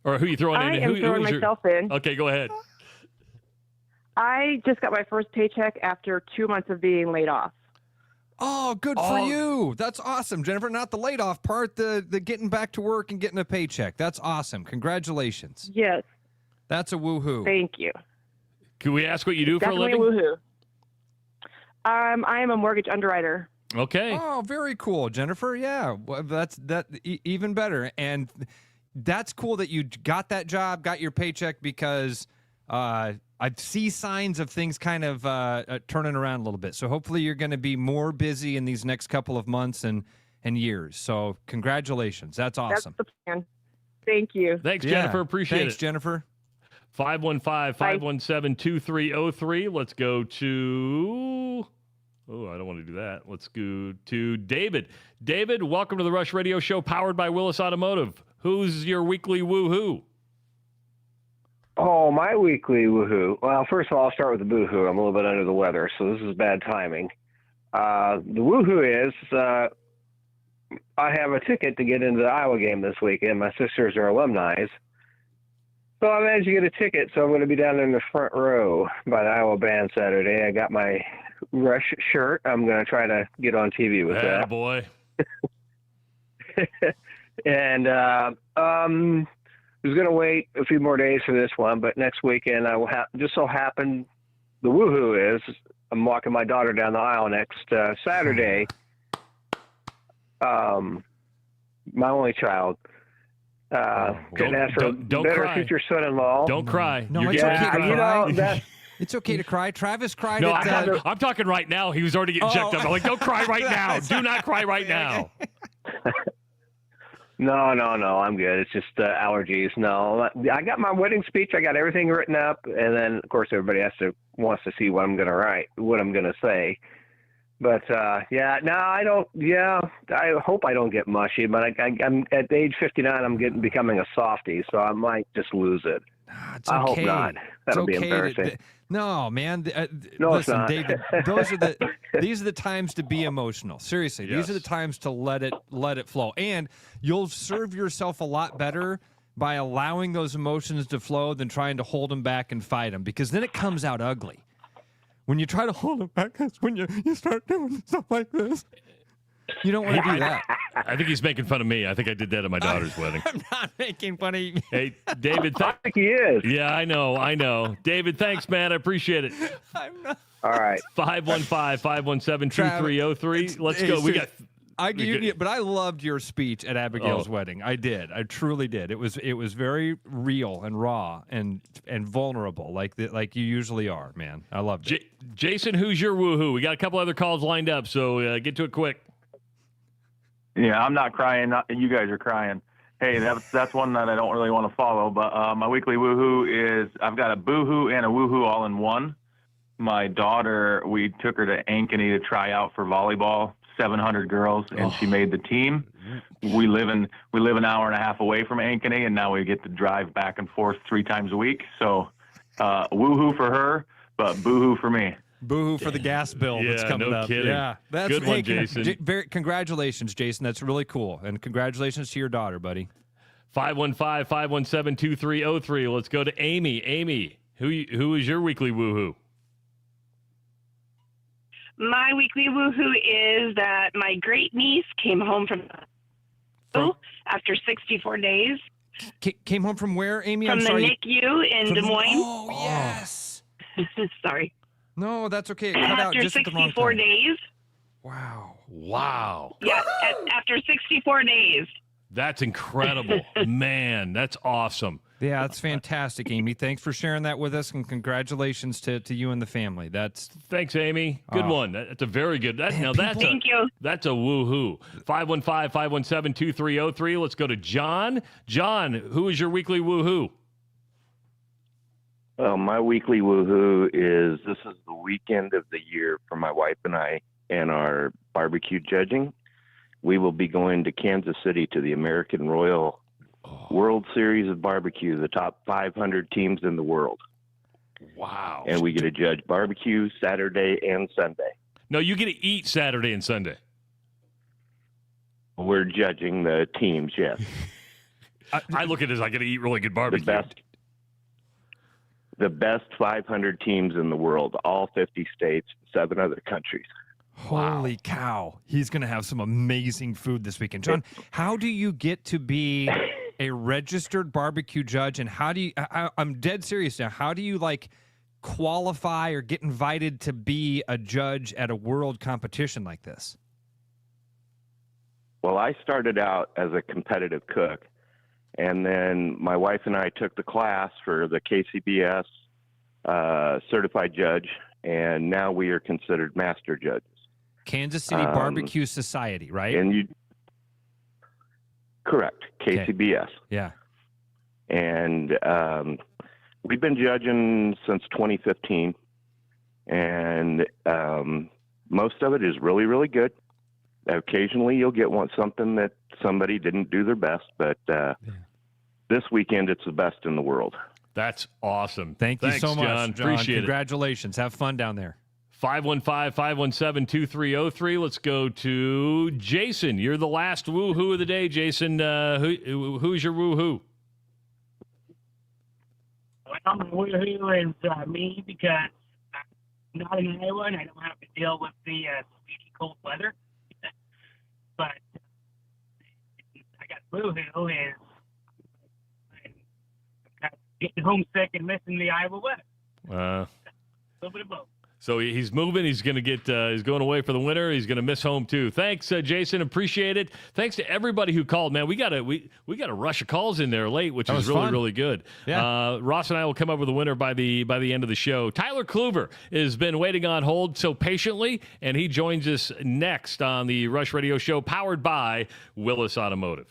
Or who are you throwing in? I am throwing myself in. Okay, go ahead. I just got my first paycheck after 2 months of being laid off. Oh, good for you. That's awesome, Jennifer. Not the laid off part, the getting back to work and getting a paycheck. That's awesome. Congratulations. Yes. That's a woohoo. Thank you. Can we ask what you do Definitely for a living? Woohoo. I am a mortgage underwriter. Okay. Oh, very cool, Jennifer. Yeah, well, that's even better. And that's cool that you got that job, got your paycheck, because I see signs of things kind of turning around a little bit. So hopefully you're going to be more busy in these next couple of months and years. So congratulations. That's awesome. That's the plan. Thank you. Thanks, Jennifer. Appreciate it. Thanks, Jennifer. 515-517-2303. Let's go to... Oh, I don't want to do that. Let's go to David. David, welcome to the Rush Radio Show powered by Willis Automotive. Who's your weekly woohoo? Oh, my weekly woohoo. Well, first of all, I'll start with the boohoo. I'm a little bit under the weather, so this is bad timing. The woohoo is I have a ticket to get into the Iowa game this weekend. My sisters are alumni. So I managed to get a ticket, so I'm going to be down there in the front row by the Iowa band Saturday. I got my Rush shirt. I'm going to try to get on TV with that. Boy. And I was going to wait a few more days for this one, but next weekend I will just so happen the woohoo is I'm walking my daughter down the aisle next Saturday. My only child. Couldn't ask for a better cry. future son-in-law. Don't cry. No, it's okay to cry. You know, it's okay to cry. Travis cried. No, at, I'm talking right now. He was already getting checked up. I'm like, don't cry right now. Do not cry right now. No, I'm good. It's just allergies. No, I got my wedding speech. I got everything written up, and then of course everybody wants to see what I'm going to write, what I'm going to say. But I hope I don't get mushy. But I'm at age 59. I'm becoming a softie, so I might just lose it. It's I okay. hope not. That'll be embarrassing. No, man. No, listen, it's not. David. These are the times to be emotional. Seriously, these are the times to let it flow, and you'll serve yourself a lot better by allowing those emotions to flow than trying to hold them back and fight them, because then it comes out ugly. When you try to hold them back, that's when you start doing stuff like this. You don't want to do that. I think he's making fun of me. I think I did that at my daughter's wedding. I'm not making fun of you. Hey, David. I think he is. Yeah, I know. David, thanks, man. I appreciate it. I'm not. All right. 515-517-2303. Let's go. We got. But I loved your speech at Abigail's wedding. I did. I truly did. It was very real and raw and vulnerable, like you usually are, man. I loved it. Jason, who's your woohoo? We got a couple other calls lined up, so get to it quick. Yeah, I'm not crying. You guys are crying. Hey, that's one that I don't really want to follow. But my weekly woohoo is I've got a boohoo and a woohoo all in one. My daughter, we took her to Ankeny to try out for volleyball. 700 girls, and she made the team. We live an hour and a half away from Ankeny, and now we get to drive back and forth 3 times a week. So, woohoo for her, but boohoo for me. Boohoo for the gas bill that's coming up. Kidding. Yeah, that's good one, Jason. Congratulations, Jason. That's really cool, and congratulations to your daughter, buddy. 515-517-2303. Let's go to Amy. Amy, who is your weekly woohoo? My weekly woohoo is that my great niece came home from after 64 days. Came home from where, Amy? From I'm the sorry. NICU in Des Moines. Oh, yes. Sorry. No, that's okay. It cut out just at the wrong time. After 64 days. Wow. Yeah, after 64 days. That's incredible. Man, that's awesome. Yeah, that's fantastic, Amy. Thanks for sharing that with us, and congratulations to you and the family. Thanks, Amy. Good one. That's a very good. Thank you. That's a woohoo. 515-517-2303. Let's go to John. John, who is your weekly woohoo? Well, my weekly woohoo is this is the weekend of the year for my wife and I and our barbecue judging. We will be going to Kansas City to the American Royal World Series of Barbecue, the top 500 teams in the world. Wow. And we get to judge barbecue Saturday and Sunday. No, you get to eat Saturday and Sunday. We're judging the teams, yes. I look at it as I get to eat really good barbecue. The best 500 teams in the world, all 50 states, 7 other countries. Holy cow. He's going to have some amazing food this weekend. John, how do you get to be a registered barbecue judge, and how do you I'm dead serious now. How do you qualify or get invited to be a judge at a world competition like this? Well, I started out as a competitive cook, and then my wife and I took the class for the KCBS certified judge, and now we are considered master judges. Kansas City Barbecue Society, right? And correct, KCBS. Okay. Yeah. And we've been judging since 2015, and most of it is really, really good. Occasionally, you'll get something that somebody didn't do their best, but this weekend, it's the best in the world. That's awesome. Thanks so much, John. Appreciate it. Congratulations. Have fun down there. 515-517-2303. Let's go to Jason. You're the last woohoo of the day, Jason. Who's your woohoo? Well, my woohoo is me because I'm not in Iowa and I don't have to deal with the sleety cold weather. But I got woohoo is I'm getting homesick and missing the Iowa weather. A little bit of both. So he's moving. He's going to get. He's going away for the winter. He's going to miss home too. Thanks, Jason. Appreciate it. Thanks to everybody who called. Man, we got a rush of calls in there late, which is really fun. Really good. Yeah. Ross and I will come up with a winner by the end of the show. Tyler Clover has been waiting on hold so patiently, and he joins us next on the Rush Radio Show, powered by Willis Automotive.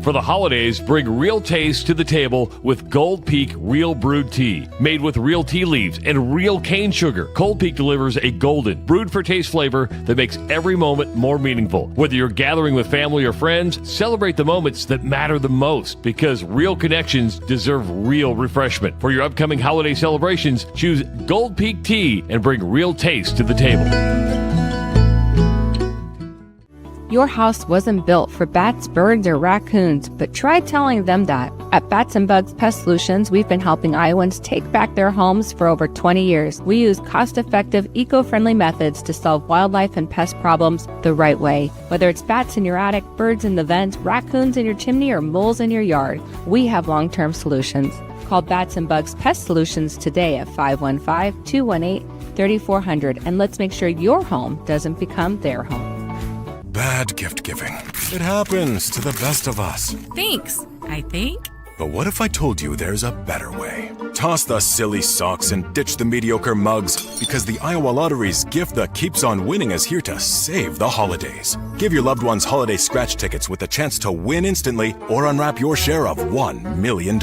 For the holidays, bring real taste to the table with Gold Peak Real Brewed Tea. Made with real tea leaves and real cane sugar, Gold Peak delivers a golden, brewed for taste flavor that makes every moment more meaningful. Whether you're gathering with family or friends, celebrate the moments that matter the most, because real connections deserve real refreshment. For your upcoming holiday celebrations, choose Gold Peak Tea and bring real taste to the table. Your house wasn't built for bats, birds, or raccoons, but try telling them that. At Bats and Bugs Pest Solutions, we've been helping Iowans take back their homes for over 20 years. We use cost-effective, eco-friendly methods to solve wildlife and pest problems the right way. Whether it's bats in your attic, birds in the vent, raccoons in your chimney, or moles in your yard, we have long-term solutions. Call Bats and Bugs Pest Solutions today at 515-218-3400, and let's make sure your home doesn't become their home. Bad gift giving. It happens to the best of us. Thanks, I think. But what if I told you there's a better way? Toss the silly socks and ditch the mediocre mugs, because the Iowa Lottery's gift that keeps on winning is here to save the holidays. Give your loved ones holiday scratch tickets with a chance to win instantly or unwrap your share of $1 million.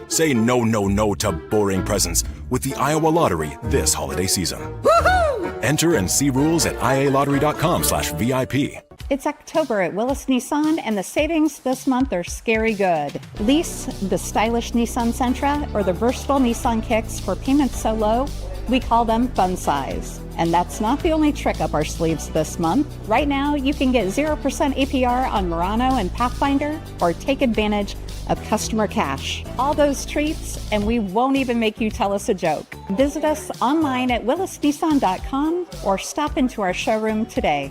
Say no, no, no to boring presents with the Iowa Lottery this holiday season. Woohoo! Enter and see rules at ialottery.com/VIP. It's October at Willis Nissan, and the savings this month are scary good. Lease the stylish Nissan Sentra or the versatile Nissan Kicks for payments so low, we call them fun size. And that's not the only trick up our sleeves this month. Right now, you can get 0% APR on Murano and Pathfinder, or take advantage of customer cash. All those treats, and we won't even make you tell us a joke. Visit us online at willisnissan.com or stop into our showroom today.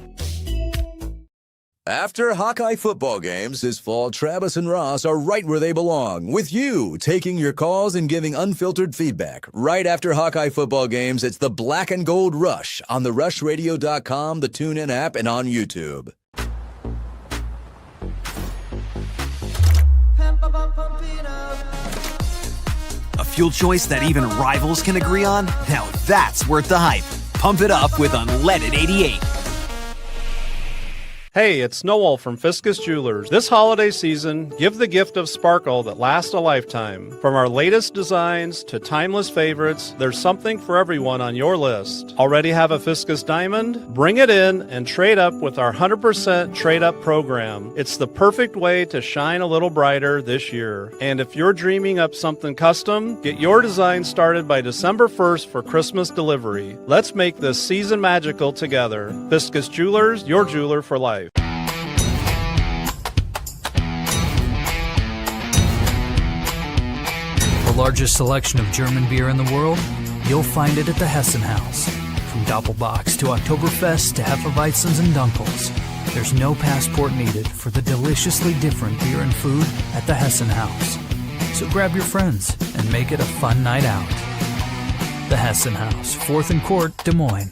After Hawkeye football games this fall, Travis and Ross are right where they belong, with you taking your calls and giving unfiltered feedback. Right after Hawkeye football games, it's the Black and Gold Rush on the rushradio.com, the TuneIn app, and on YouTube. A fuel choice that even rivals can agree on? Now that's worth the hype. Pump it up with unleaded 88. Hey, it's Noel from Fiscus Jewelers. This holiday season, give the gift of sparkle that lasts a lifetime. From our latest designs to timeless favorites, there's something for everyone on your list. Already have a Fiscus diamond? Bring it in and trade up with our 100% trade-up program. It's the perfect way to shine a little brighter this year. And if you're dreaming up something custom, get your design started by December 1st for Christmas delivery. Let's make this season magical together. Fiscus Jewelers, your jeweler for life. The largest selection of German beer in the world? You'll find it at the Hessen House. From Doppelbocks to Oktoberfest to Hefeweizens and Dunkels, there's no passport needed for the deliciously different beer and food at the Hessen House. So grab your friends and make it a fun night out. The Hessen House, 4th and Court, Des Moines.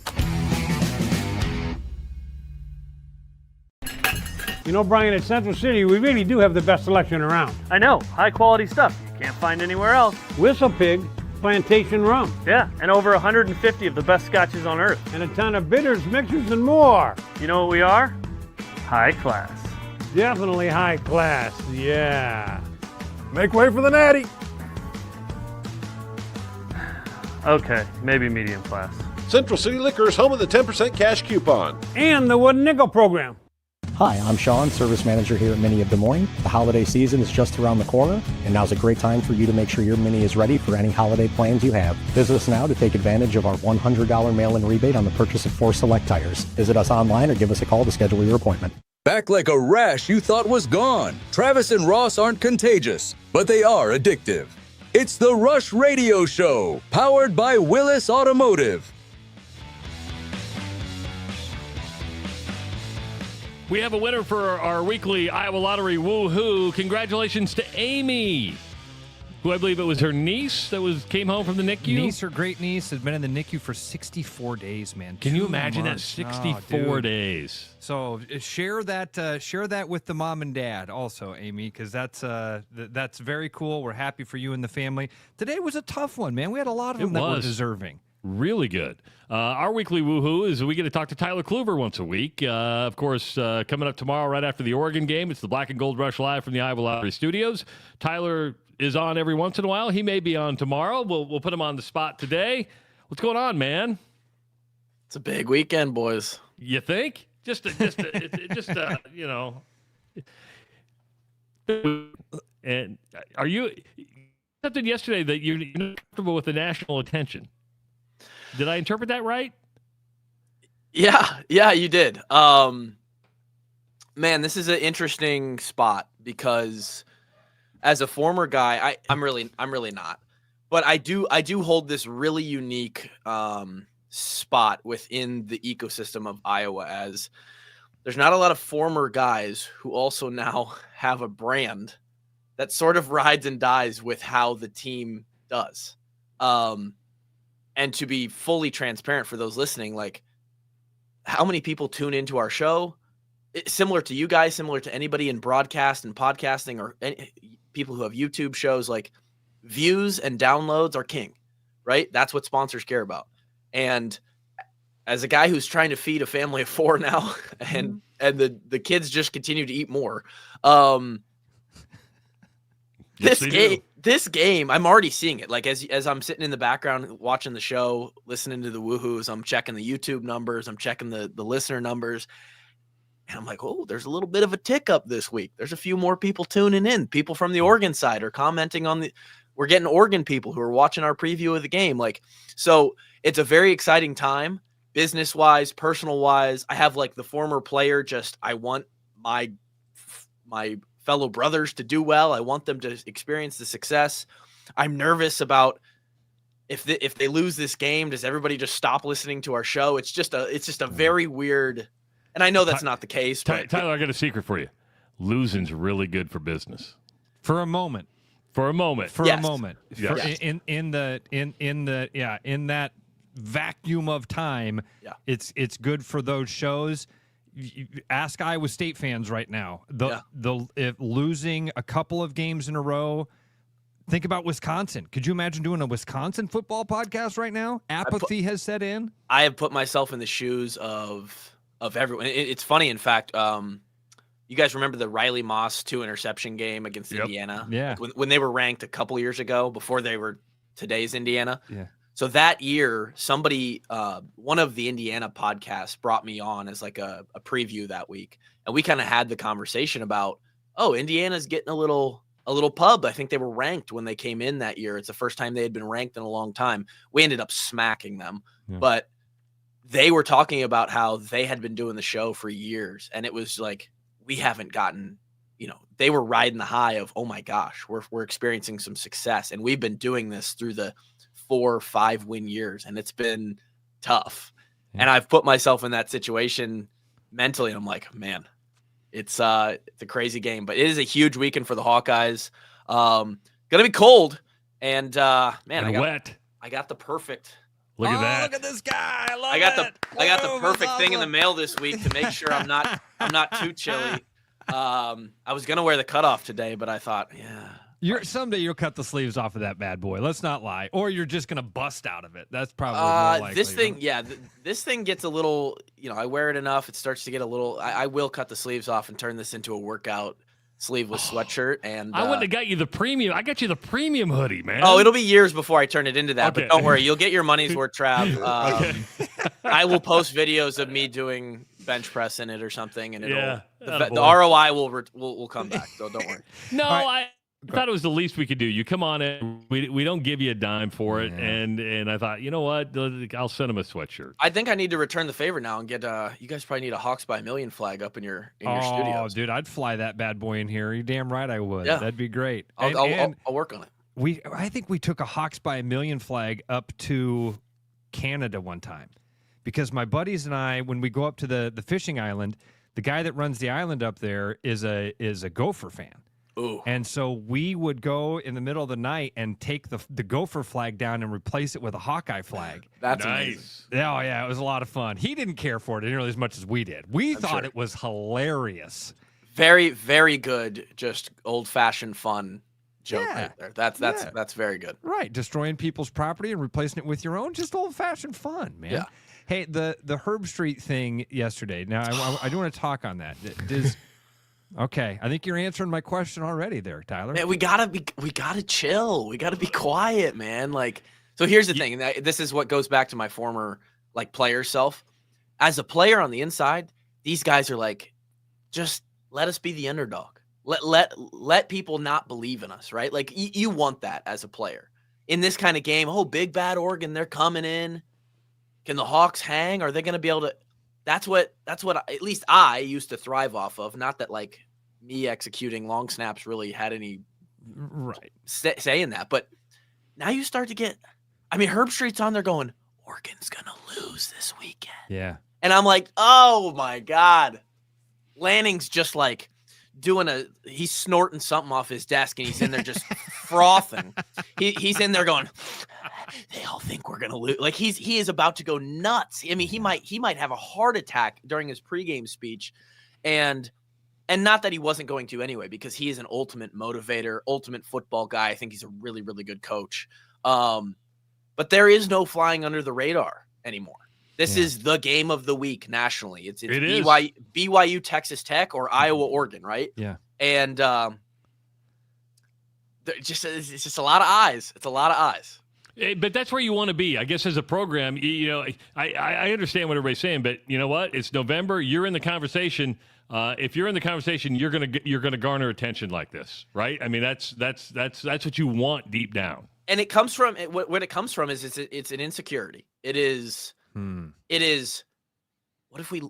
You know, Brian, at Central City, we really do have the best selection around. I know, high quality stuff you can't find anywhere else. Whistle Pig Plantation Rum. Yeah, and over 150 of the best scotches on earth. And a ton of bitters, mixers, and more. You know what we are? High class. Definitely high class, yeah. Make way for the natty. Okay, maybe medium class. Central City Liquor is home of the 10% cash coupon. And the Wooden Nickel program. Hi, I'm Sean, Service Manager here at Mini of Des Moines. The holiday season is just around the corner, and now's a great time for you to make sure your Mini is ready for any holiday plans you have. Visit us now to take advantage of our $100 mail-in rebate on the purchase of 4 select tires. Visit us online or give us a call to schedule your appointment. Back like a rash you thought was gone. Travis and Ross aren't contagious, but they are addictive. It's the Rush Radio Show, powered by Willis Automotive. We have a winner for our weekly Iowa Lottery Woohoo. Congratulations to Amy, who I believe it was her niece that came home from the NICU. Niece or great niece has been in the NICU for 64 days, man. Can you 2 imagine months. that? 64 days. So share that with the mom and dad also, Amy, because that's very cool. We're happy for you and the family. Today was a tough one, man. We had a lot of them that were deserving. Really good. Our weekly woohoo is we get to talk to Tyler Clover once a week. Of course, coming up tomorrow right after the Oregon game, it's the Black and Gold Rush live from the Iowa Lottery Studios. Tyler is on every once in a while. He may be on tomorrow. We'll put him on the spot today. What's going on, man? It's a big weekend, boys. You think? Just you know. And are you something yesterday that you're not comfortable with the national attention? Did I interpret that right? Yeah, you did. Man, this is an interesting spot because as a former guy, I'm really not. But I do hold this really unique spot within the ecosystem of Iowa, as there's not a lot of former guys who also now have a brand that sort of rides and dies with how the team does. And to be fully transparent for those listening, like, how many people tune into our show? Similar to you guys, similar to anybody in broadcast and podcasting, or people who have YouTube shows, like, views and downloads are king, right? That's what sponsors care about. And as a guy who's trying to feed a family of 4 now, and the kids just continue to eat more, this game, I'm already seeing it. Like, as I'm sitting in the background watching the show, listening to the woohoos, I'm checking the YouTube numbers, I'm checking the listener numbers. And I'm like, oh, there's a little bit of a tick up this week. There's a few more people tuning in. People from the Oregon side are commenting on we're getting Oregon people who are watching our preview of the game. Like, so it's a very exciting time, business wise, personal wise. I have, like, the former player, I want my fellow brothers to do well. I want them to experience the success. I'm nervous about if they lose this game, does everybody just stop listening to our show? It's just a very weird. And I know that's not the case. But Tyler, I got a secret for you. Losing's really good for business. For a moment. For a moment. For Yes. a moment. Yes. In that vacuum of time, it's good for those shows. Ask Iowa State fans right now. If losing a couple of games in a row, think about Wisconsin. Could you imagine doing a Wisconsin football podcast right now? Apathy has set in. I have put myself in the shoes of everyone. It's funny, in fact. You guys remember the Riley Moss 2 interception game against Indiana? Yeah. When they were ranked a couple years ago, before they were today's Indiana. Yeah. So that year, somebody, one of the Indiana podcasts brought me on as like a preview that week. And we kind of had the conversation about, Indiana's getting a little pub. I think they were ranked when they came in that year. It's the first time they had been ranked in a long time. We ended up smacking them. Yeah. But they were talking about how they had been doing the show for years. And it was like, we haven't gotten, they were riding the high of, oh my gosh, we're experiencing some success. And we've been doing this through the 4 or 5 win years, and it's been tough. And I've put myself in that situation mentally, and I'm like, man, it's a crazy game, but it is a huge weekend for the Hawkeyes. Gonna be cold, and wet. I got the perfect. Look at that! Look at this guy! I got the perfect thing in the mail this week to make sure I'm not too chilly. I was gonna wear the cutoff today, but I thought, someday you'll cut the sleeves off of that bad boy. Let's not lie. Or you're just gonna bust out of it. That's probably more likely. This thing, this thing gets a little. I wear it enough. It starts to get a little. I will cut the sleeves off and turn this into a workout sleeveless sweatshirt. And I wouldn't have got you the premium. I got you the premium hoodie, man. Oh, it'll be years before I turn it into that. Okay. But don't worry, you'll get your money's worth, Trav. I will post videos of me doing bench press in it or something, and the ROI will come back. So don't worry. No, I thought it was the least we could do. You come on in, we don't give you a dime for it, and I thought, you know what, I'll send him a sweatshirt. I think I need to return the favor now and get. You guys probably need a Hawks by a Million flag up in your studios. Oh, dude, I'd fly that bad boy in here. You're damn right I would. Yeah. That'd be great. I'll work on it. I think we took a Hawks by a Million flag up to Canada one time, because my buddies and I, when we go up to the fishing island, the guy that runs the island up there is a Gopher fan. Ooh. And so we would go in the middle of the night and take the Gopher flag down and replace it with a Hawkeye flag. That's nice. amazing. Oh, yeah, it was a lot of fun. He didn't care for it nearly as much as we did. We thought it was hilarious. Very, very good, just old-fashioned fun joke right there. That's very good. Right, destroying people's property and replacing it with your own, just old-fashioned fun, man. Yeah. Hey, the Herb Street thing yesterday. Now, I do want to talk on that. Okay, I think you're answering my question already there, Tyler. Man, we gotta chill. We gotta be quiet, man. Like, so here's the thing. And this is what goes back to my former player self. As a player on the inside, these guys are like, just let us be the underdog. Let people not believe in us, right? Like, you want that as a player in this kind of game. Oh, big bad Oregon, they're coming in. Can the Hawks hang? Are they going to be able to? that's what at least I used to thrive off of. Not that like me executing long snaps really had any say in that, but now you start to get. I mean, Herb Street's on there going, Oregon's gonna lose this weekend. Yeah, and I'm like, oh my God, Lanning's just like he's snorting something off his desk, and he's in there just frothing. He's in there going, they all think we're gonna lose. Like he is about to go nuts. I mean, he might have a heart attack during his pregame speech, and not that he wasn't going to anyway, because he is an ultimate motivator, ultimate football guy. I think he's a really, really good coach. But there is no flying under the radar anymore. This is the game of the week nationally. It's BYU, Texas Tech, or Iowa, Oregon, right? Yeah. And it's just a lot of eyes. It's a lot of eyes. But that's where you want to be, I guess, as a program. I understand what everybody's saying, but you know what? It's November. You're in the conversation. If you're in the conversation, you're gonna garner attention like this, right? I mean, that's what you want deep down. And it comes from what it comes from is it's an insecurity. It is. What if we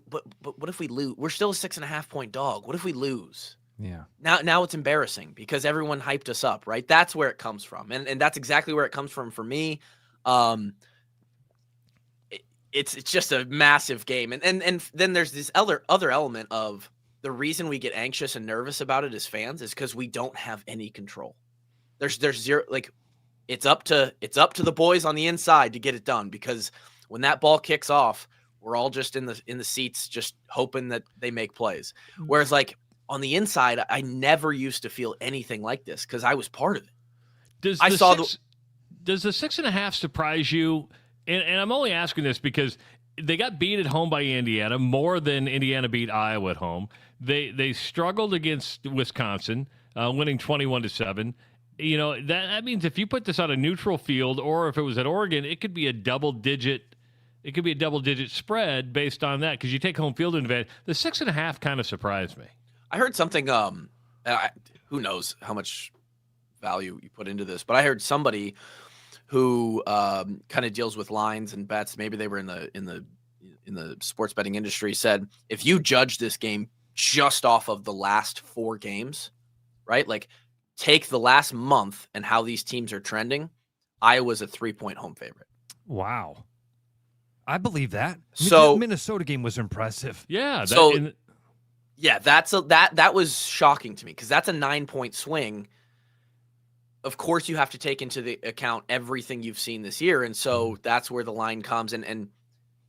lose? We're still a 6.5 point dog. What if we lose? Yeah. Now it's embarrassing because everyone hyped us up, right? That's where it comes from, and that's exactly where it comes from for me. It's just a massive game, and then there's this other element of the reason we get anxious and nervous about it as fans is because we don't have any control. There's zero, like it's up to the boys on the inside to get it done, because when that ball kicks off, we're all just in the seats just hoping that they make plays. Whereas like on the inside, I never used to feel anything like this because I was part of it. Does the 6.5 surprise you? And I'm only asking this because they got beat at home by Indiana more than Indiana beat Iowa at home. They struggled against Wisconsin, winning 21-7. You know, that means if you put this on a neutral field, or if it was at Oregon, it could be a double-digit spread based on that, because you take home field advantage. The 6.5 kind of surprised me. I heard something. Who knows how much value you put into this, but I heard somebody who kind of deals with lines and bets. Maybe they were in the sports betting industry. Said if you judge this game just off of the last 4 games, right? Like take the last month and how these teams are trending. Iowa's a 3-point home favorite. Wow. I believe that. So the Minnesota game was impressive. Yeah. That was shocking to me, because that's a 9-point swing. Of course, you have to take into the account everything you've seen this year, and so that's where the line comes. And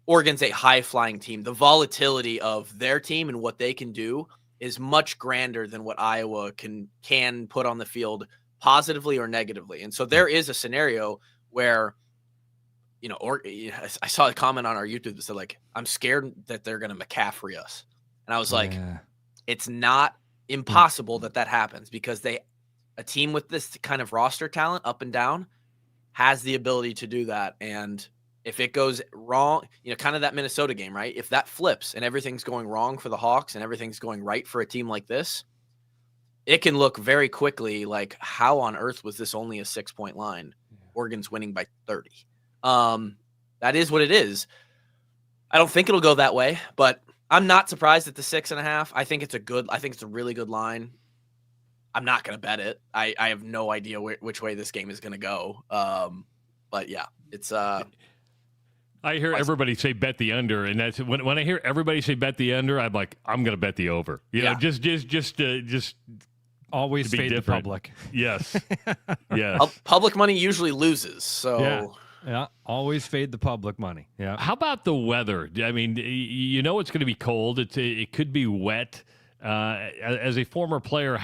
Oregon's a high-flying team. The volatility of their team and what they can do is much grander than what Iowa can put on the field, positively or negatively. And so there is a scenario where, you know, I saw a comment on our YouTube that said, like, I'm scared that they're going to McCaffrey us. And I was like, it's not impossible that happens, because a team with this kind of roster talent up and down has the ability to do that. And if it goes wrong, you know, kind of that Minnesota game, right? If that flips and everything's going wrong for the Hawks and everything's going right for a team like this, it can look very quickly like, how on earth was this only a 6-point line? Oregon's winning by 30. That is what it is. I don't think it'll go that way, but I'm not surprised at the 6.5. I think it's a really good line. I'm not going to bet it. I have no idea which way this game is going to go. But yeah, it's I hear everybody say bet the under, and that's when I hear everybody say bet the under, I'm like, I'm going to bet the over. You know, just always to be fade different. the public. Yes. Yes. Public money usually loses. So yeah, always fade the public money. Yeah. How about the weather? I mean, you know it's going to be cold. It could be wet. As a former player,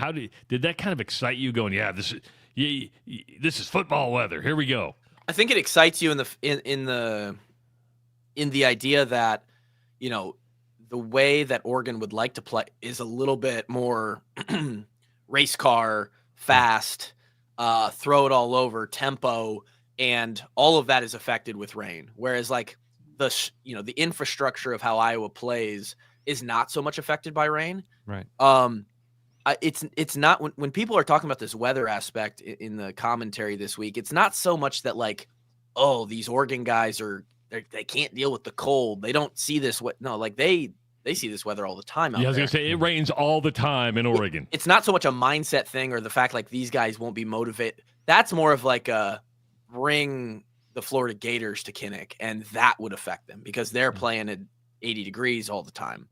did that kind of excite you? Going, yeah, this is football weather. Here we go. I think it excites you in the idea that, you know, the way that Oregon would like to play is a little bit more race car, fast, throw it all over, tempo, and all of that is affected with rain. Whereas like the infrastructure of how Iowa plays is not so much affected by rain. Right. It's not when people are talking about this weather aspect in the commentary this week, it's not so much that like, oh, these Oregon guys are they can't deal with the cold. They don't see this. They see this weather all the time out Yeah, I was there. going to say, it rains all the time in Oregon. It's not so much a mindset thing or the fact like these guys won't be motivated. That's more of like a bring the Florida Gators to Kinnick, and that would affect them because they're playing at 80 degrees all the time.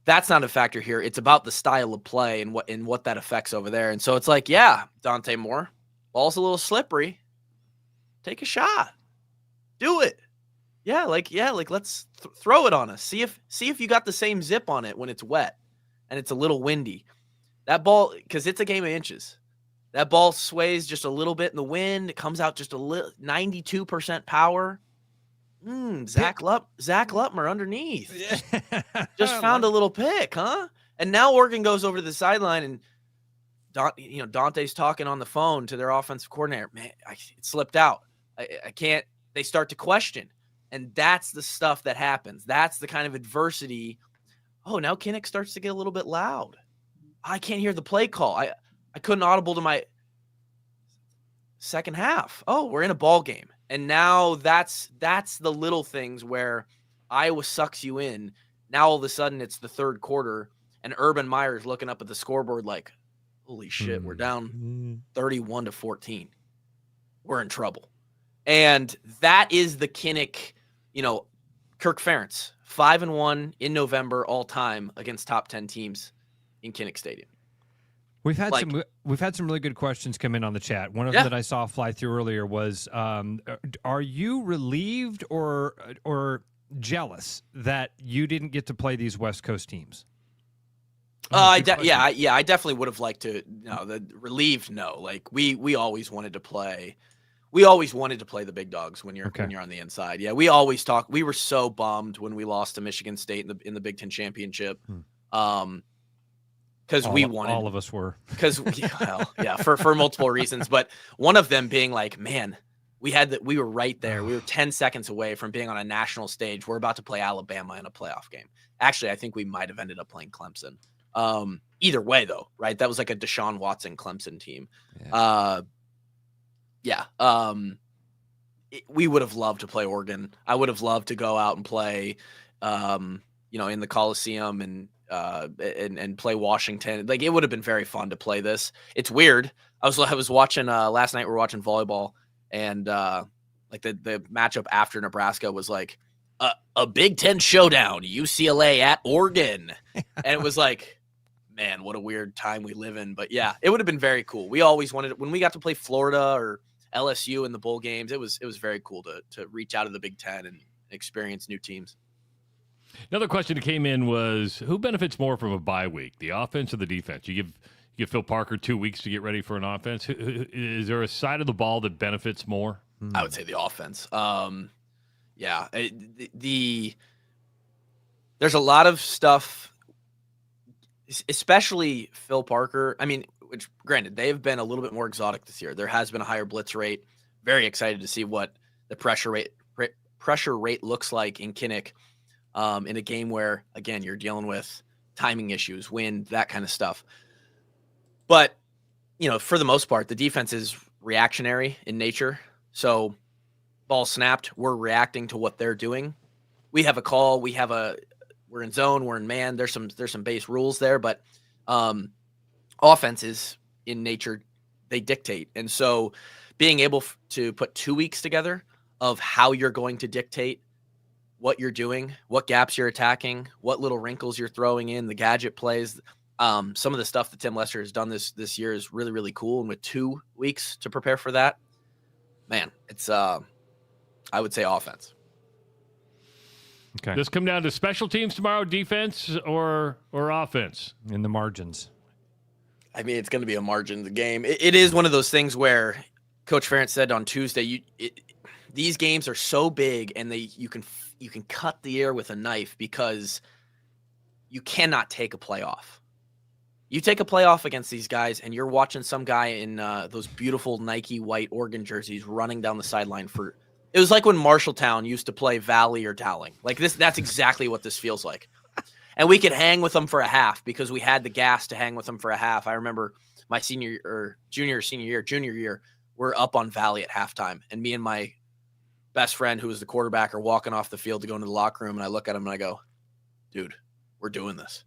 That's not a factor here. It's about the style of play and what that affects over there. And so it's like, yeah, Dante Moore, ball's a little slippery. Take a shot. Do it. Yeah, let's throw it on us. See if you got the same zip on it when it's wet and it's a little windy. That ball, because it's a game of inches. That ball sways just a little bit in the wind. It comes out just a little, 92% power. Zach Lutmer underneath. Just found a little pick, huh? And now Oregon goes over to the sideline and Dante's talking on the phone to their offensive coordinator. Man, it slipped out. I can't. They start to question. And that's the stuff that happens. That's the kind of adversity. Oh, now Kinnick starts to get a little bit loud. I can't hear the play call. I couldn't audible to my second half. Oh, we're in a ball game. And now that's the little things where Iowa sucks you in. Now all of a sudden it's the third quarter and Urban Meyer's looking up at the scoreboard like, holy shit, we're down 31-14. We're in trouble. And that is the Kinnick, Kirk Ferentz, 5-1 in November all time against top 10 teams in Kinnick Stadium. We've had some really good questions come in on the chat. One of them that I saw fly through earlier was, are you relieved or jealous that you didn't get to play these West Coast teams? I definitely would have liked to. No, the relieved. No, like we always wanted to play. We always wanted to play the big dogs when you're on the inside. Yeah, we always talk. We were so bummed when we lost to Michigan State in the Big Ten championship. Because we wanted, all of us were. Because for multiple reasons, but one of them being like, man, we were right there. We were 10 seconds away from being on a national stage. We're about to play Alabama in a playoff game. Actually, I think we might have ended up playing Clemson. Either way, though, right? That was like a Deshaun Watson Clemson team. We would have loved to play Oregon. I would have loved to go out and play, in the Coliseum and play Washington. Like it would have been very fun to play this. It's weird. I was watching last night. We were watching volleyball, and like the matchup after Nebraska was like a Big Ten showdown, UCLA at Oregon, and it was like, man, what a weird time we live in. But yeah, it would have been very cool. We always wanted when we got to play Florida or LSU in the bowl games. It was very cool to reach out of the Big Ten and experience new teams. Another question that came in was, who benefits more from a bye week, the offense or the defense? You give Phil Parker 2 weeks to get ready for an offense. Is there a side of the ball that benefits more? I would say the offense. There's a lot of stuff, especially Phil Parker. I mean, which granted, they have been a little bit more exotic this year. There has been a higher blitz rate. Very excited to see what the pressure rate looks like in Kinnick. In a game where, again, you're dealing with timing issues, wind, that kind of stuff. But, for the most part, the defense is reactionary in nature. So ball snapped, we're reacting to what they're doing. We have a call, we're in zone, we're in man. There's some base rules there, but offenses in nature, they dictate. And so being able to put 2 weeks together of how you're going to dictate what you're doing, what gaps you're attacking, what little wrinkles you're throwing in, the gadget plays. Some of the stuff that Tim Lester has done this year is really, really cool. And with 2 weeks to prepare for that, man, it's I would say offense. Okay. Does this come down to special teams tomorrow, defense or offense? In the margins. I mean, it's going to be a margin game. It is one of those things where Coach Ferentz said on Tuesday, these games are so big and you can cut the air with a knife because you cannot take a playoff. You take a playoff against these guys and you're watching some guy in those beautiful Nike white Oregon jerseys running down the sideline it was like when Marshalltown used to play Valley or Dowling. Like that's exactly what this feels like. And we could hang with them for a half because we had the gas to hang with them for a half. I remember my junior year, we're up on Valley at halftime and me and my best friend who was the quarterback are walking off the field to go into the locker room, and I look at him and I go, dude, we're doing this.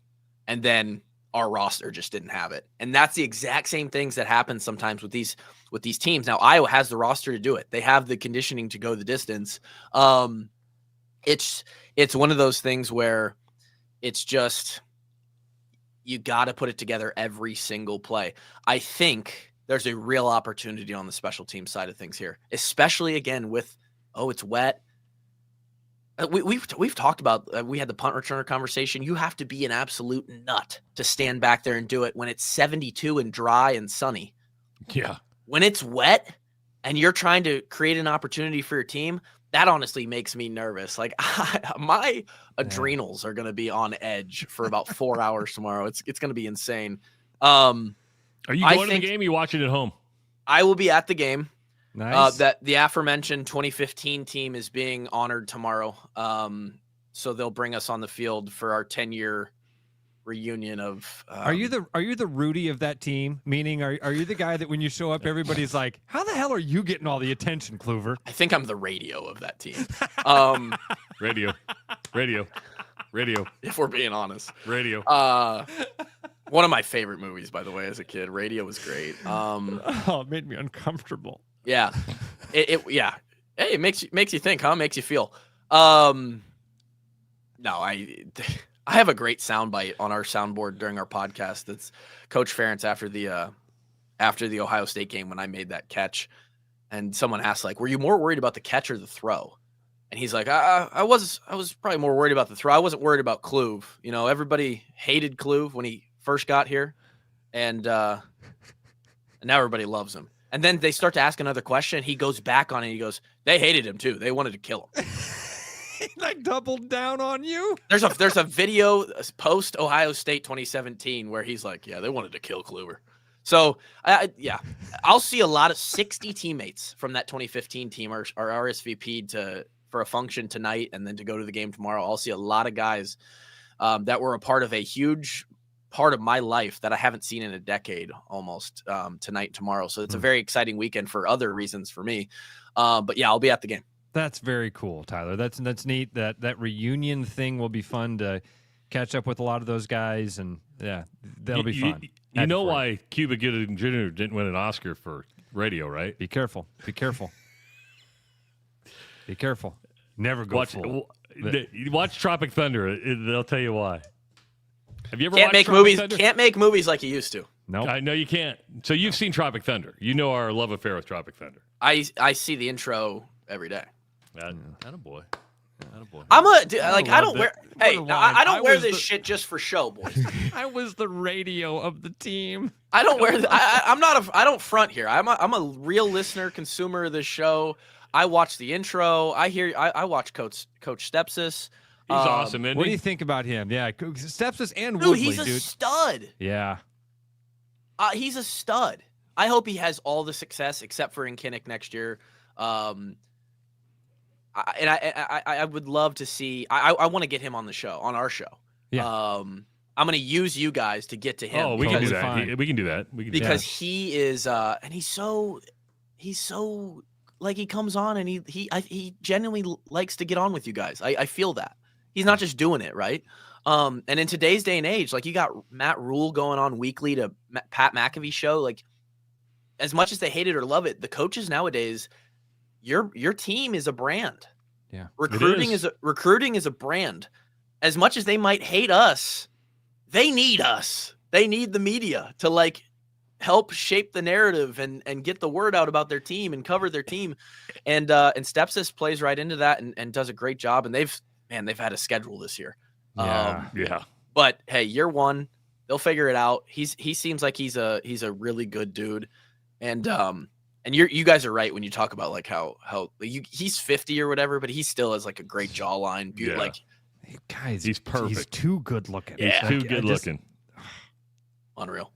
And then our roster just didn't have it. And that's the exact same things that happen sometimes with these teams. Now, Iowa has the roster to do it. They have the conditioning to go the distance. It's one of those things where it's just you got to put it together every single play. I think there's a real opportunity on the special team side of things here, especially again with, it's wet. We've talked about, we had the punt returner conversation. You have to be an absolute nut to stand back there and do it when it's 72 and dry and sunny. Yeah. When it's wet and you're trying to create an opportunity for your team, that honestly makes me nervous. Like my adrenals are going to be on edge for about 4 hours tomorrow. It's going to be insane. Are you going to the game or are you watching at home? I will be at the game. Nice. That the aforementioned 2015 team is being honored tomorrow. So they'll bring us on the field for our 10-year reunion of. Are you the Rudy of that team? Meaning, are you the guy that when you show up, everybody's like, "How the hell are you getting all the attention, Clover?" I think I'm the radio of that team. Radio. If we're being honest, radio. One of my favorite movies, by the way, as a kid. Radio was great. It made me uncomfortable. Yeah, yeah. Hey, it makes you think, huh? Makes you feel. No, I have a great soundbite on our soundboard during our podcast. That's Coach Ferentz after the Ohio State game when I made that catch, and someone asked like, "Were you more worried about the catch or the throw?" And he's like, "I was probably more worried about the throw. I wasn't worried about Clover. You know, everybody hated Clover when he first got here, and now everybody loves him." And then they start to ask another question. He goes back on it. He goes, "They hated him too. They wanted to kill him." He like doubled down on you. There's a video post Ohio State 2017 where he's like, "Yeah, they wanted to kill Clover." So I'll see a lot of 60 teammates from that 2015 team are RSVP'd for a function tonight and then to go to the game tomorrow. I'll see a lot of guys that were a part of a huge part of my life that I haven't seen in a decade almost tonight and tomorrow. So it's a very exciting weekend for other reasons for me. But yeah, I'll be at the game. That's very cool, Tyler. That's neat. That reunion thing will be fun to catch up with a lot of those guys, and yeah, that'll be fun. You know why Cuba Gooding Jr. didn't win an Oscar for radio, right? Be careful. Be careful. Be careful. Never go full. Watch Tropic Thunder. They'll tell you why. Have you ever can't watched make Tropic movies? Thunder? Can't make movies like you used to. No, I know you can't. So you've seen Tropic Thunder. You know our love affair with Tropic Thunder. I see the intro every day. Attaboy. I'm I don't wear. Hey, I don't wear this shit just for show, boys. I was the radio of the team. I don't wear. I don't front here. I'm a real listener, consumer of this show. I watch the intro. I watch Coach Stepsis. He's awesome, isn't he? What do you think about him? Yeah, Stepsis and Dude, Woodley, he's a stud. Yeah. He's a stud. I hope he has all the success except for in Kinnick next year. I would love to see. I want to get him on the show, on our show. Yeah. I'm going to use you guys to get to him. Oh, we can do that. We can do that. Because he is, and he's so like he comes on and he genuinely likes to get on with you guys. I feel that he's not just doing it right. And in today's day and age, like you got Matt Rule going on weekly to Pat McAfee show. Like as much as they hate it or love it, the coaches nowadays. Your team is a brand. Yeah. Recruiting is a brand. As much as they might hate us, they need us. They need the media to like help shape the narrative and get the word out about their team and cover their team. And Stepsis plays right into that and does a great job. And they've had a schedule this year. Yeah. But hey, year one, they'll figure it out. He seems like he's a really good dude. And you guys are right when you talk about like how he's 50 or whatever, but he still has like a great jawline. Yeah. Like, guys, he's perfect. He's too good looking. Yeah. He's too good looking. Unreal.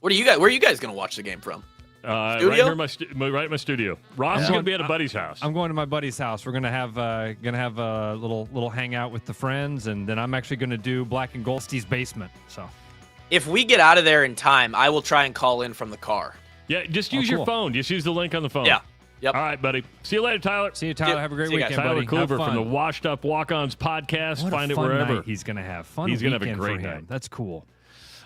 Where are you guys gonna watch the game from? Studio? Right here in my studio. Ross is gonna be at a buddy's house. I'm going to my buddy's house. We're gonna have a little hangout with the friends, and then I'm actually gonna do Black and Goldstein's basement. So, if we get out of there in time, I will try and call in from the car. Yeah, just use your phone. Just use the link on the phone. Yeah. Yep. All right, buddy. See you later, Tyler. See you, Tyler. Have a great weekend, Tyler buddy. Clover Have from fun. the Washed Up Walk-Ons podcast. What Find a it fun wherever. night he's going to have. Fun He's going to have a weekend great for him. night. That's cool.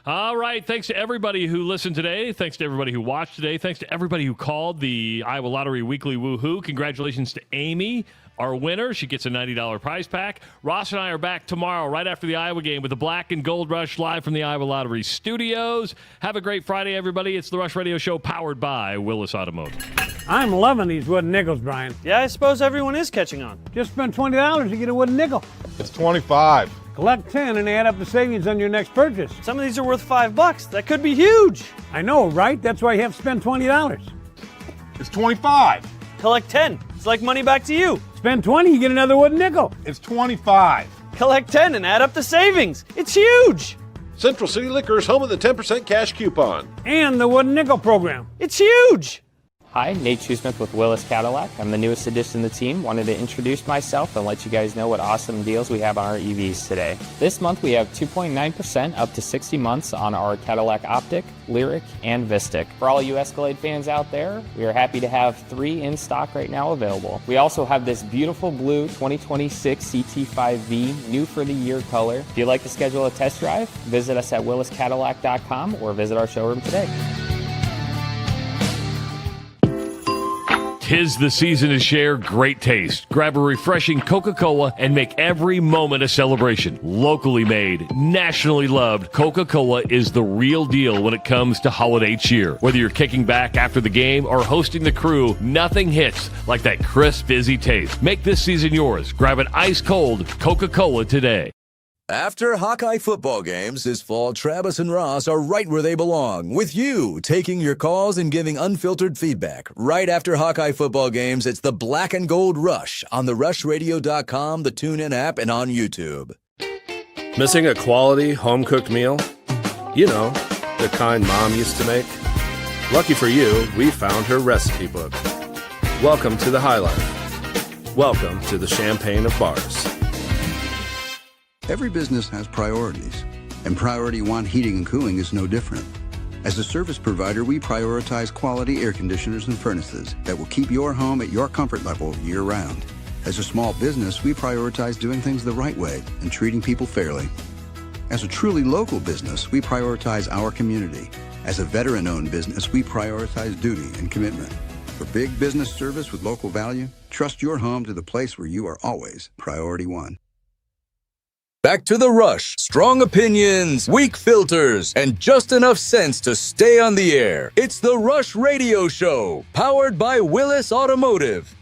All right. Thanks to everybody who listened today. Thanks to everybody who watched today. Thanks to everybody who called the Iowa Lottery Weekly Woohoo. Congratulations to Amy, our winner. She gets a $90 prize pack. Ross and I are back tomorrow right after the Iowa game with the Black and Gold Rush live from the Iowa Lottery studios. Have a great Friday, everybody. It's the Rush Radio Show powered by Willis Automotive. I'm loving these wooden nickels, Brian. Yeah, I suppose everyone is catching on. Just spend $20 to get a wooden nickel. It's 25. Collect 10 and add up the savings on your next purchase. Some of these are worth $5. That could be huge. I know, right? That's why you have to spend $20. It's 25. Collect 10. It's like money back to you. Spend 20, you get another wooden nickel. It's 25. Collect 10 and add up the savings. It's huge. Central City Liquor is home of the 10% cash coupon. And the wooden nickel program. It's huge. Hi, Nate Shoesmith with Willis Cadillac. I'm the newest addition to the team. Wanted to introduce myself and let you guys know what awesome deals we have on our EVs today. This month we have 2.9% up to 60 months on our Cadillac Optic, Lyric, and Vistic. For all you Escalade fans out there, we are happy to have 3 in stock right now available. We also have this beautiful blue 2026 CT5V, new for the year color. If you'd like to schedule a test drive, visit us at williscadillac.com or visit our showroom today. 'Tis the season to share great taste. Grab a refreshing Coca-Cola and make every moment a celebration. Locally made, nationally loved, Coca-Cola is the real deal when it comes to holiday cheer. Whether you're kicking back after the game or hosting the crew, nothing hits like that crisp, fizzy taste. Make this season yours. Grab an ice-cold Coca-Cola today. After Hawkeye football games this fall, Travis and Ross are right where they belong, with you taking your calls and giving unfiltered feedback. Right after Hawkeye football games, it's the Black and Gold Rush on the rushradio.com, the TuneIn app, and on YouTube. Missing a quality home-cooked meal? You know, the kind Mom used to make? Lucky for you, we found her recipe book. Welcome to the High Life. Welcome to the Champagne of Bars. Every business has priorities, and Priority One Heating and Cooling is no different. As a service provider, we prioritize quality air conditioners and furnaces that will keep your home at your comfort level year-round. As a small business, we prioritize doing things the right way and treating people fairly. As a truly local business, we prioritize our community. As a veteran-owned business, we prioritize duty and commitment. For big business service with local value, trust your home to the place where you are always Priority One. Back to the Rush. Strong opinions, weak filters, and just enough sense to stay on the air. It's the Rush Radio Show, powered by Willis Automotive.